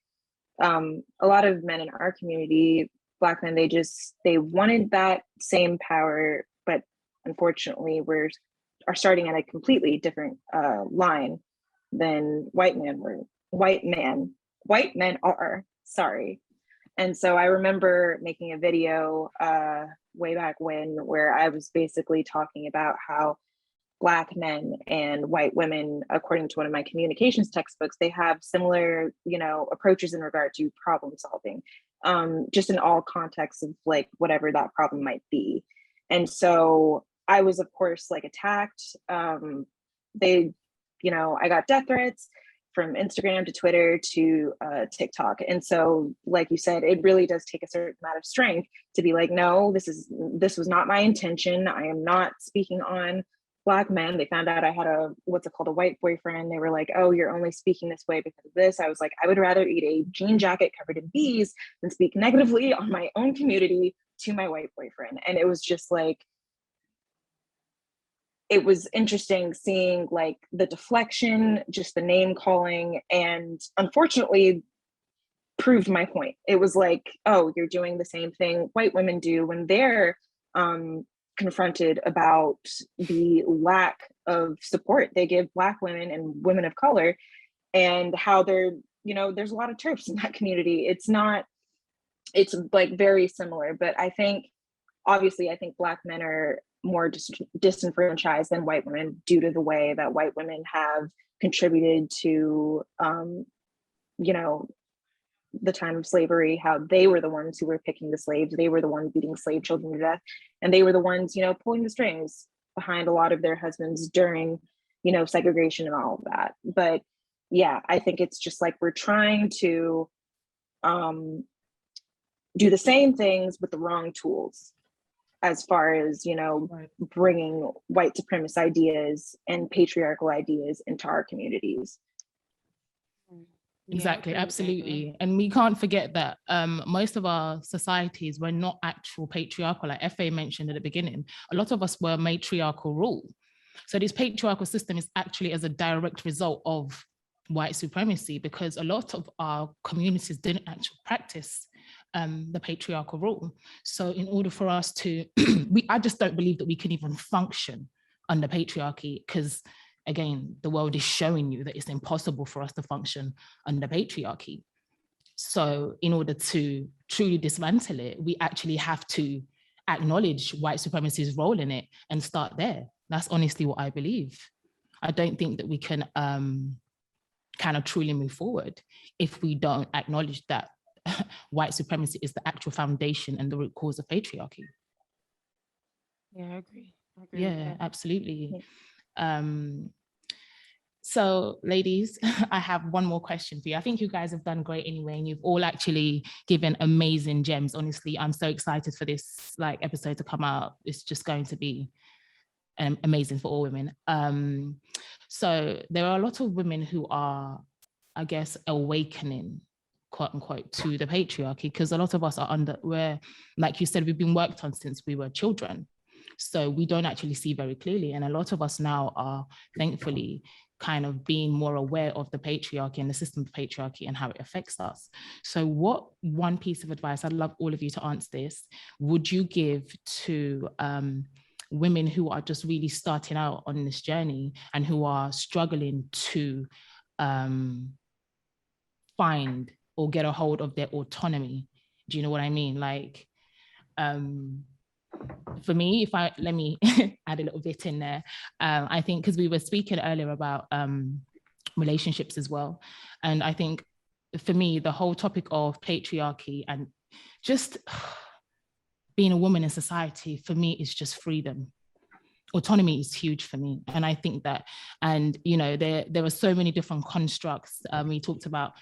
a lot of men in our community, Black men, they wanted that same power, but unfortunately are starting at a completely different line than white men are, sorry. And so I remember making a video way back when, where I was basically talking about how Black men and white women, according to one of my communications textbooks, they have similar, approaches in regard to problem solving, just in all contexts of like whatever that problem might be. And so I was, of course, like attacked. I got death threats from Instagram to Twitter to TikTok. And so, like you said, it really does take a certain amount of strength to be like, no, this was not my intention. I am not speaking on Black men, they found out I had a white boyfriend. They were like, oh, you're only speaking this way because of this. I was like, I would rather eat a jean jacket covered in bees than speak negatively on my own community to my white boyfriend. And it was just like, it was interesting seeing like the deflection, just the name calling, and unfortunately proved my point. It was like, oh, you're doing the same thing white women do when they're confronted about the lack of support they give Black women and women of color, and how they're, there's a lot of TERFs in that community. It's like very similar, but I think Black men are more disenfranchised than white women due to the way that white women have contributed to, the time of slavery, how they were the ones who were picking the slaves, they were the ones beating slave children to death, and they were the ones, pulling the strings behind a lot of their husbands during, segregation and all of that. But yeah, I think it's just like we're trying to do the same things with the wrong tools, as far as, bringing white supremacist ideas and patriarchal ideas into our communities. Exactly, absolutely. And we can't forget that most of our societies were not actual patriarchal, like Fa mentioned at the beginning. A lot of us were matriarchal rule. So this patriarchal system is actually as a direct result of white supremacy, because a lot of our communities didn't actually practice the patriarchal rule. So in order for us to, I just don't believe that we can even function under patriarchy, because again, the world is showing you that it's impossible for us to function under patriarchy. So in order to truly dismantle it, we actually have to acknowledge white supremacy's role in it and start there. That's honestly what I believe. I don't think that we can kind of truly move forward if we don't acknowledge that white supremacy is the actual foundation and the root cause of patriarchy. Yeah, I agree. Yeah, absolutely. So ladies, I have one more question for you. I think you guys have done great anyway, and you've all actually given amazing gems. Honestly, I'm so excited for this episode to come out. It's just going to be amazing for all women. So there are a lot of women who are, I guess, awakening, quote unquote, to the patriarchy, because a lot of us are where, like you said, we've been worked on since we were children. So we don't actually see very clearly. And a lot of us now are thankfully kind of being more aware of the patriarchy and the system of patriarchy and how it affects us. So what one piece of advice, I'd love all of you to answer this, would you give to women who are just really starting out on this journey and who are struggling to find or get a hold of their autonomy? Do you know what I mean? For me, let me add a little bit in there. I think because we were speaking earlier about relationships as well. And I think for me, the whole topic of patriarchy and just being a woman in society, for me, is just freedom. Autonomy is huge for me. And I think that, and there are so many different constructs. We talked about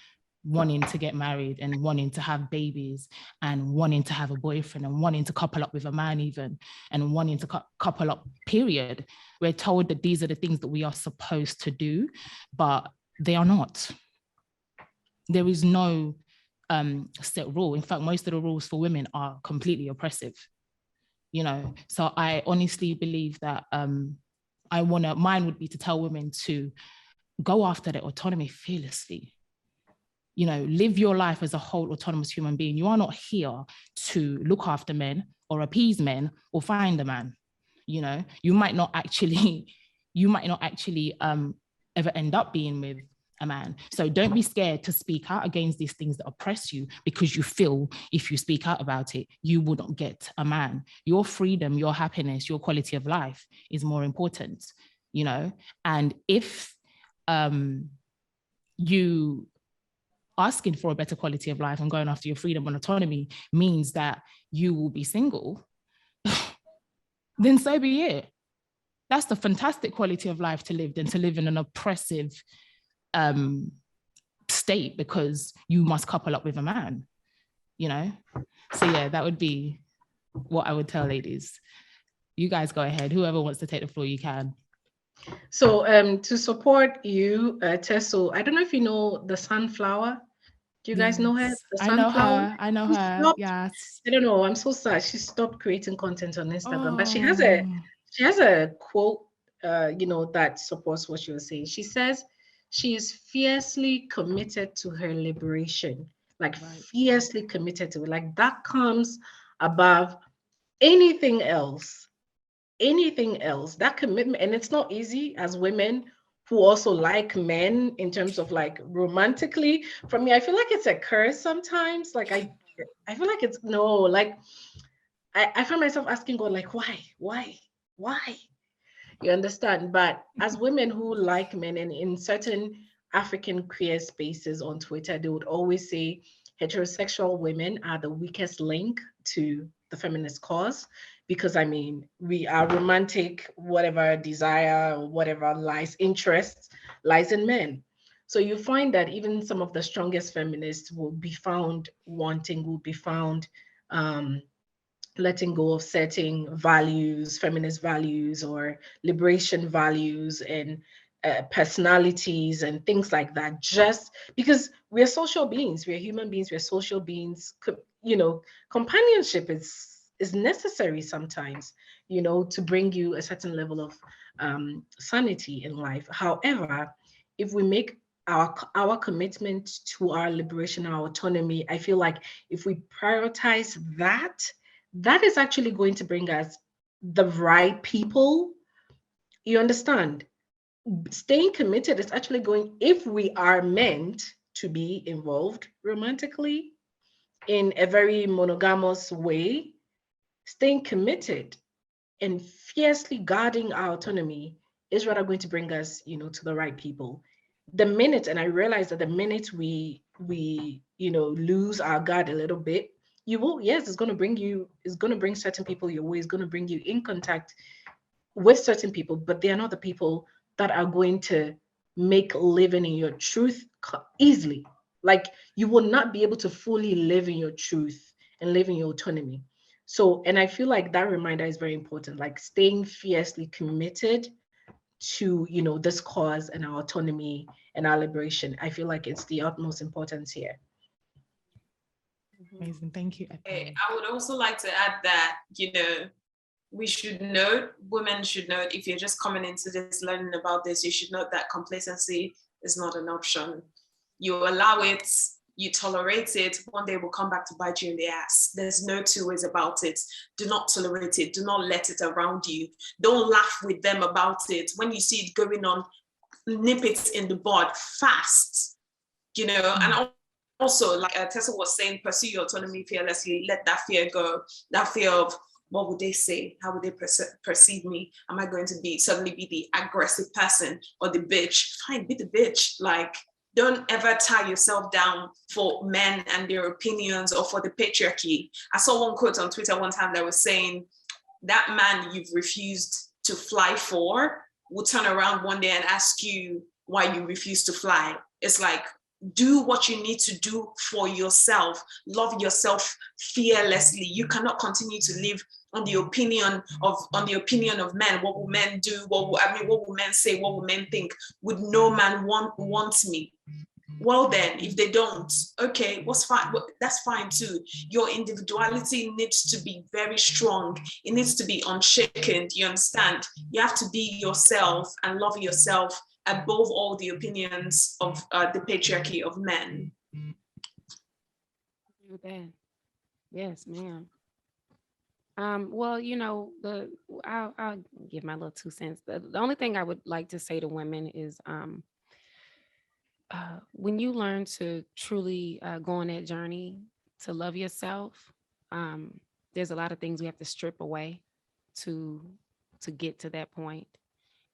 wanting to get married and wanting to have babies and wanting to have a boyfriend and wanting to couple up with a man even, and wanting to couple up, period. We're told that these are the things that we are supposed to do, but they are not. There is no set rule. In fact, most of the rules for women are completely oppressive, So I honestly believe that mine would be to tell women to go after their autonomy fearlessly. Live your life as a whole autonomous human being. You are not here to look after men or appease men or find a man. You might not actually ever end up being with a man. So don't be scared to speak out against these things that oppress you, because you feel if you speak out about it, you will not get a man. Your freedom, your happiness, your quality of life is more important, And if you asking for a better quality of life and going after your freedom and autonomy means that you will be single, then so be it. That's the fantastic quality of life to live than to live in an oppressive state because you must couple up with a man, So yeah, that would be what I would tell ladies. You guys go ahead. Whoever wants to take the floor, you can. So to support you, Tesso, I don't know if you know the sunflower. Do you guys know her? Yes, The I know sunflower. her. I know She her. stopped. Yes. I don't know. I'm so sad. She stopped creating content on Instagram, but Oh, she has a quote, that supports what she was saying. She says she is fiercely committed to her liberation, like right. fiercely committed to it. Like that comes above anything else. Anything else. That commitment, and it's not easy as women who also like men in terms of like romantically. For me, I feel like it's a curse sometimes. Like I feel like it's no, like I find myself asking God, like, why? You understand? But as women who like men, and in certain African queer spaces on Twitter, they would always say heterosexual women are the weakest link to the feminist cause. Because I mean, we are romantic, whatever desire or whatever interests lies in men. So you find that even some of the strongest feminists will be found wanting, will be found um, letting go of certain values, feminist values, or liberation values, and personalities and things like that, just because we're social beings, we're human beings, we're social beings. Companionship is necessary sometimes, to bring you a certain level of sanity in life. However, if we make our commitment to our liberation, our autonomy, I feel like if we prioritize that, that is actually going to bring us the right people. You understand? Staying committed is actually going, if we are meant to be involved romantically in a very monogamous way, staying committed and fiercely guarding our autonomy is rather going to bring us, to the right people. The minute, and I realize that the minute we lose our guard a little bit, you will, yes, it's going to bring certain people your way, it's going to bring you in contact with certain people, but they are not the people that are going to make living in your truth easily. Like, you will not be able to fully live in your truth and live in your autonomy. So, and I feel like that reminder is very important, like staying fiercely committed to, this cause and our autonomy and our liberation. I feel like it's the utmost importance here. Amazing. Thank you, Epi. I would also like to add that, we should note, women should note, if you're just coming into this, learning about this, you should note that complacency is not an option. You allow it, you tolerate it, one day it will come back to bite you in the ass. There's no two ways about it. Do not tolerate it. Do not let it around you. Don't laugh with them about it. When you see it going on, nip it in the bud fast, and also, like Tessa was saying, pursue your autonomy fearlessly. Let that fear go. That fear of, what would they say? How would they perceive me? Am I going to suddenly be the aggressive person or the bitch? Fine, be the bitch. Like, don't ever tie yourself down for men and their opinions or for the patriarchy. I saw one quote on Twitter one time that was saying, that man you've refused to fly for will turn around one day and ask you why you refuse to fly. It's like, do what you need to do for yourself. Love yourself fearlessly. You cannot continue to live on the opinion of men. What will men do? What will men say? What will men think? Would no man want me? Well then, if they don't, okay, what's fine? That's fine too. Your individuality needs to be very strong. It needs to be unshaken. Do you understand? You have to be yourself and love yourself above all the opinions of the patriarchy of men. Yes, ma'am. Well, I'll give my little 2 cents. The only thing I would like to say to women is, when you learn to truly go on that journey to love yourself, there's a lot of things we have to strip away to get to that point.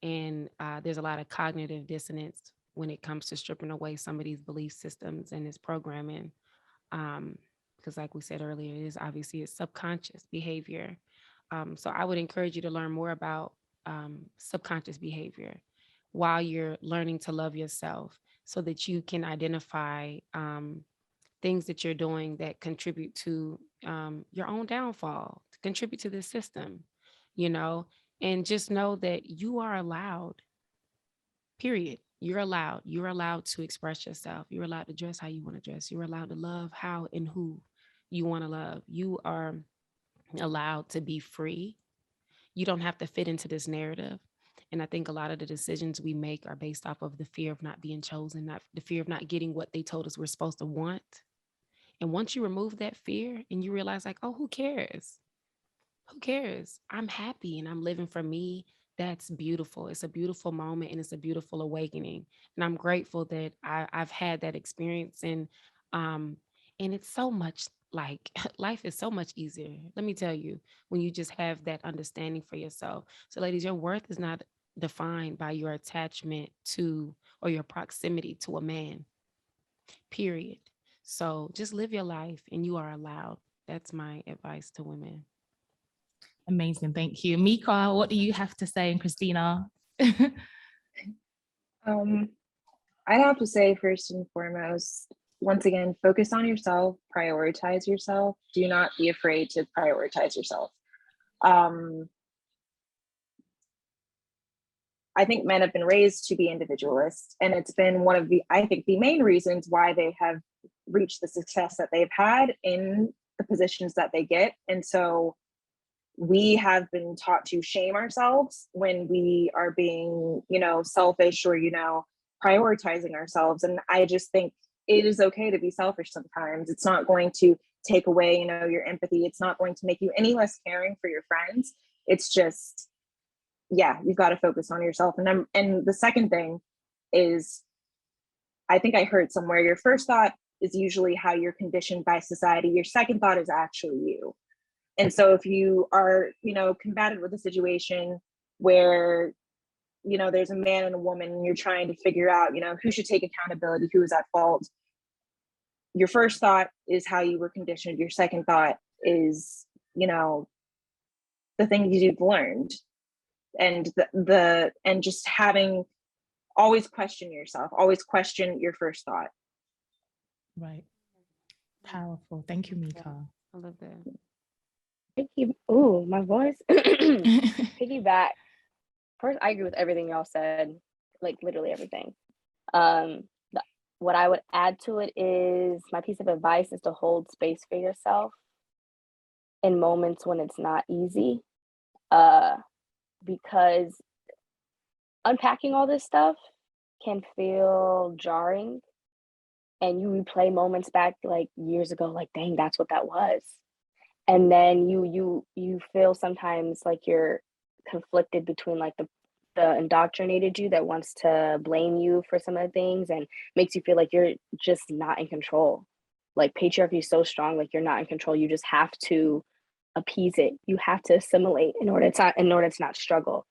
And there's a lot of cognitive dissonance when it comes to stripping away some of these belief systems and this programming. Because like we said earlier, it is obviously a subconscious behavior. So I would encourage you to learn more about subconscious behavior while you're learning to love yourself, so that you can identify things that you're doing that contribute to your own downfall, to contribute to the system, and just know that you are allowed period. You're allowed to express yourself. You're allowed to dress how you want to dress. You're allowed to love how and who you want to love. You are allowed to be free. You don't have to fit into this narrative. And I think a lot of the decisions we make are based off of the fear of not being chosen, not the fear of not getting what they told us we're supposed to want. And once you remove that fear and you realize, like, oh, who cares? Who cares? I'm happy and I'm living for me. That's beautiful. It's a beautiful moment and it's a beautiful awakening. And I'm grateful that I've had that experience. And it's so much like life is so much easier. Let me tell you, when you just have that understanding for yourself. So ladies, your worth is not defined by your attachment to or your proximity to a man, period. So just live your life and you are allowed. That's my advice to women. Amazing. Thank you. Mika, what do you have to say? And Christina? I'd have to say, first and foremost, once again, focus on yourself, prioritize yourself. Do not be afraid to prioritize yourself. I think men have been raised to be individualists, and it's been one of the, I think, the main reasons why they have reached the success that they've had in the positions that they get. And so we have been taught to shame ourselves when we are being, selfish or, prioritizing ourselves. And I just think it is okay to be selfish sometimes. It's not going to take away, your empathy. It's not going to make you any less caring for your friends. It's just, you've got to focus on yourself. And the second thing is, I think I heard somewhere, your first thought is usually how you're conditioned by society. Your second thought is actually you. And so if you are, combated with a situation where, there's a man and a woman and you're trying to figure out, who should take accountability, who is at fault. Your first thought is how you were conditioned. Your second thought is, the things you've learned. And and just always question yourself, always question your first thought. Right. Powerful. Thank you, Mika. I love that. Oh, my voice. Piggyback. First, I agree with everything y'all said, like literally everything. What I would add to it is my piece of advice is to hold space for yourself in moments when it's not easy. Because unpacking all this stuff can feel jarring, and you replay moments back like years ago, like, dang, that's what that was. And then you feel sometimes like you're conflicted between like the indoctrinated you that wants to blame you for some of the things and makes you feel like you're just not in control. Like patriarchy is so strong, like you're not in control. You just have to appease it. You have to assimilate in order to not struggle.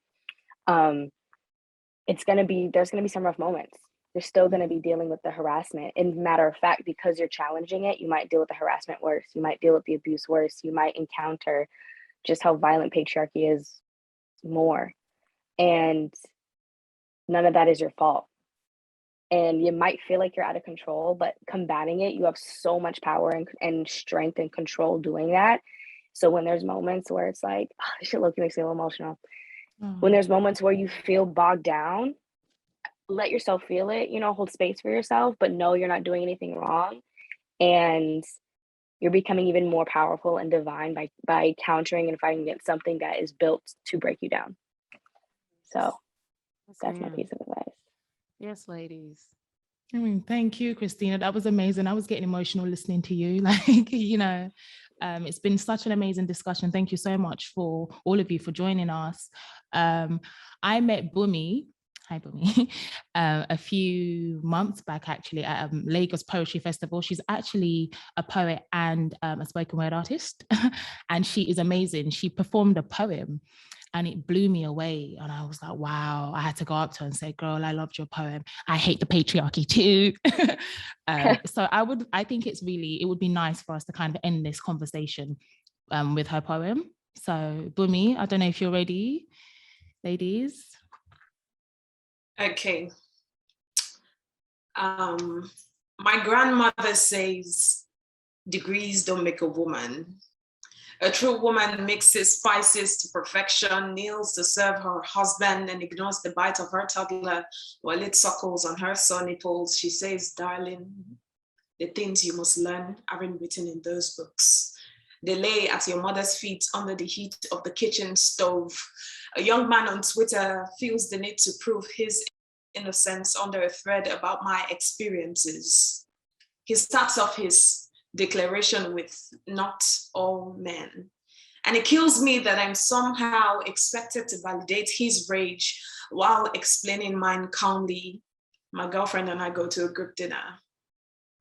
There's gonna be some rough moments. You're still gonna be dealing with the harassment. And matter of fact, because you're challenging it, you might deal with the harassment worse. You might deal with the abuse worse. You might encounter just how violent patriarchy is more. And none of that is your fault. And you might feel like you're out of control, but combating it, you have so much power and strength and control doing that. So when there's moments where it's like, oh, this shit makes me a little emotional. When there's moments where you feel bogged down, let yourself feel it, hold space for yourself, but know you're not doing anything wrong. And you're becoming even more powerful and divine by countering and fighting against something that is built to break you down. So that's my piece of advice. Yes, ladies. Thank you, Christina. That was amazing. I was getting emotional listening to you. It's been such an amazing discussion. Thank you so much for all of you for joining us. I met Bùnmi. Hi, Bùnmi. A few months back, actually, at Lagos Poetry Festival. She's actually a poet and a spoken word artist, and she is amazing. She performed a poem, and it blew me away. And I was like, wow, I had to go up to her and say, girl, I loved your poem. I hate the patriarchy too. So I think it would be nice for us to kind of end this conversation with her poem. So Bùnmi, I don't know if you're ready, ladies. Okay. My grandmother says, degrees don't make a woman, A true woman mixes spices to perfection, kneels to serve her husband, and ignores the bite of her toddler while it suckles on her sore nipples. She says, darling, the things you must learn aren't written in those books. They lay at your mother's feet under the heat of the kitchen stove. A young man on Twitter feels the need to prove his innocence under a thread about my experiences. He starts off his declaration with not all men. And it kills me that I'm somehow expected to validate his rage while explaining mine calmly. My girlfriend and I go to a group dinner.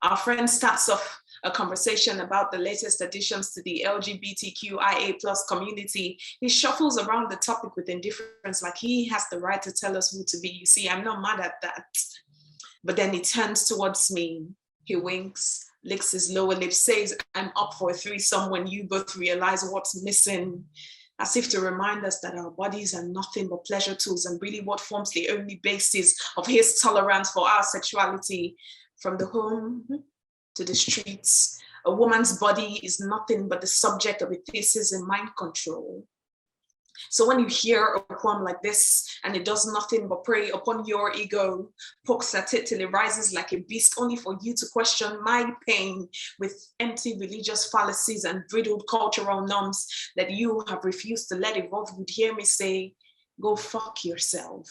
Our friend starts off a conversation about the latest additions to the LGBTQIA+ community. He shuffles around the topic with indifference, like he has the right to tell us who to be. You see, I'm not mad at that. But then he turns towards me. He winks, licks his lower lip, says, I'm up for a threesome when you both realize what's missing, as if to remind us that our bodies are nothing but pleasure tools and really what forms the only basis of his tolerance for our sexuality. From the home to the streets, a woman's body is nothing but the subject of a thesis in mind control. So when you hear a poem like this and it does nothing but prey upon your ego, pokes at it till it rises like a beast, only for you to question my pain with empty religious fallacies and brittled cultural norms that you have refused to let evolve, you'd hear me say, go fuck yourself.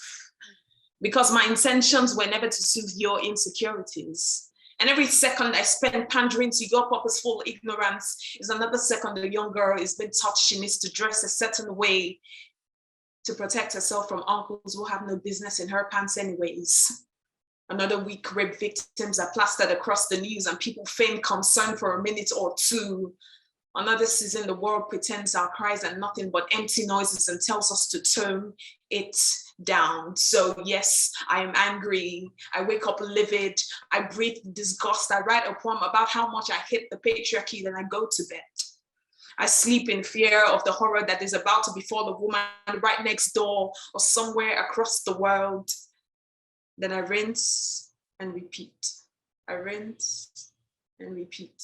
Because my intentions were never to soothe your insecurities. And every second I spend pandering to your purposeful ignorance is another second a young girl is being taught she needs to dress a certain way to protect herself from uncles who have no business in her pants anyways. Another week, rape victims are plastered across the news and people feign concern for a minute or two. Another season, the world pretends our cries are nothing but empty noises and tells us to tone it down. So yes, I am angry. I wake up livid. I breathe disgust. I write a poem about how much I hate the patriarchy, then I go to bed. I sleep in fear of the horror that is about to befall a woman right next door or somewhere across the world. Then I rinse and repeat. I rinse and repeat.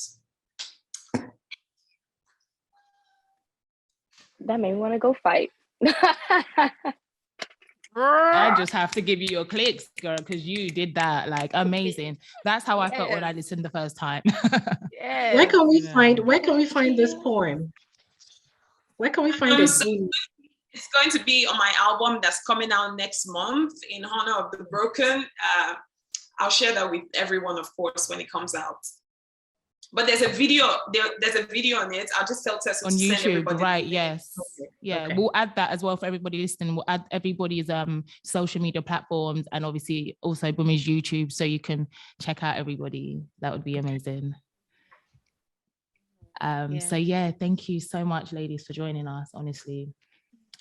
That made me want to go fight. I just have to give you your clicks, girl, because you did that like amazing. That's how I felt when I listened the first time. Yeah. Where can we find this poem? Where can we find it? It's going to be on my album that's coming out next month in honor of the broken. I'll share that with everyone, of course, when it comes out. But there's a video. There's a video on it. I'll just tell Tessa on YouTube, right? Yes, okay. Yeah. Okay. We'll add that as well for everybody listening. We'll add everybody's social media platforms and obviously also Bùnmi's YouTube, so you can check out everybody. That would be amazing. So yeah, thank you so much, ladies, for joining us. Honestly,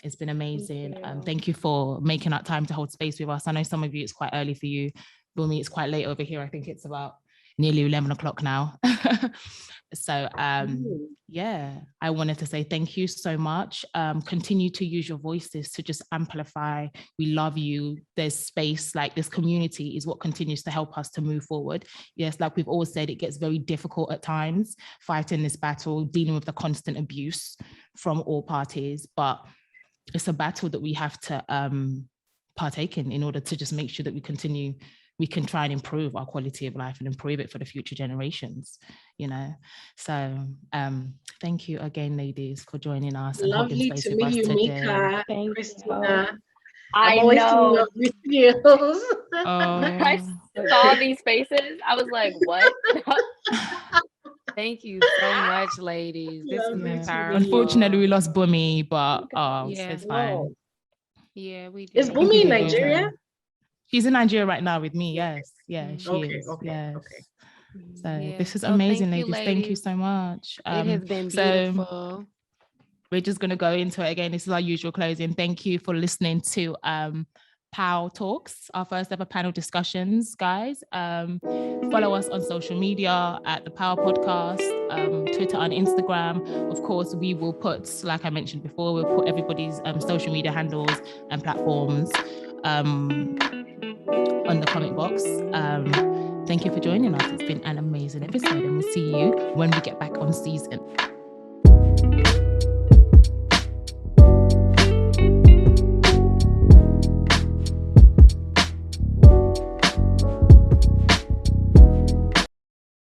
it's been amazing. Thank you for making that time to hold space with us. I know some of you it's quite early for you. Bùnmi, it's quite late over here. I think it's about nearly 11 o'clock now. So yeah, I wanted to say thank you so much. Continue to use your voices to just amplify. We love you. There's space, like this community is what continues to help us to move forward. Yes, like we've all said, it gets very difficult at times fighting this battle, dealing with the constant abuse from all parties, but it's a battle that we have to partake in order to just make sure that we can try and improve our quality of life and improve it for the future generations, you know. So thank you again, ladies, for joining us. Lovely to meet you, Mika, Christina. I know. Videos. I saw these faces. I was like, what? Thank you so much, ladies. This has been powerful. Unfortunately, we lost Bùnmi, but it's fine. Yeah, we did. Is Bùnmi in Nigeria? She's in Nigeria right now with me. Yes, yeah, she is. Okay. Yes. Okay. So this is amazing, ladies. Thank you so much. It has been beautiful. So we're just going to go into it again. This is our usual closing. Thank you for listening to POW Talks, our first ever panel discussions, guys. Follow us on social media at the Pow Podcast, Twitter and Instagram. Of course, we will put, like I mentioned before, we'll put everybody's social media handles and platforms on the comment box. Thank you for joining us. It's been an amazing episode, and we'll see you when we get back on season.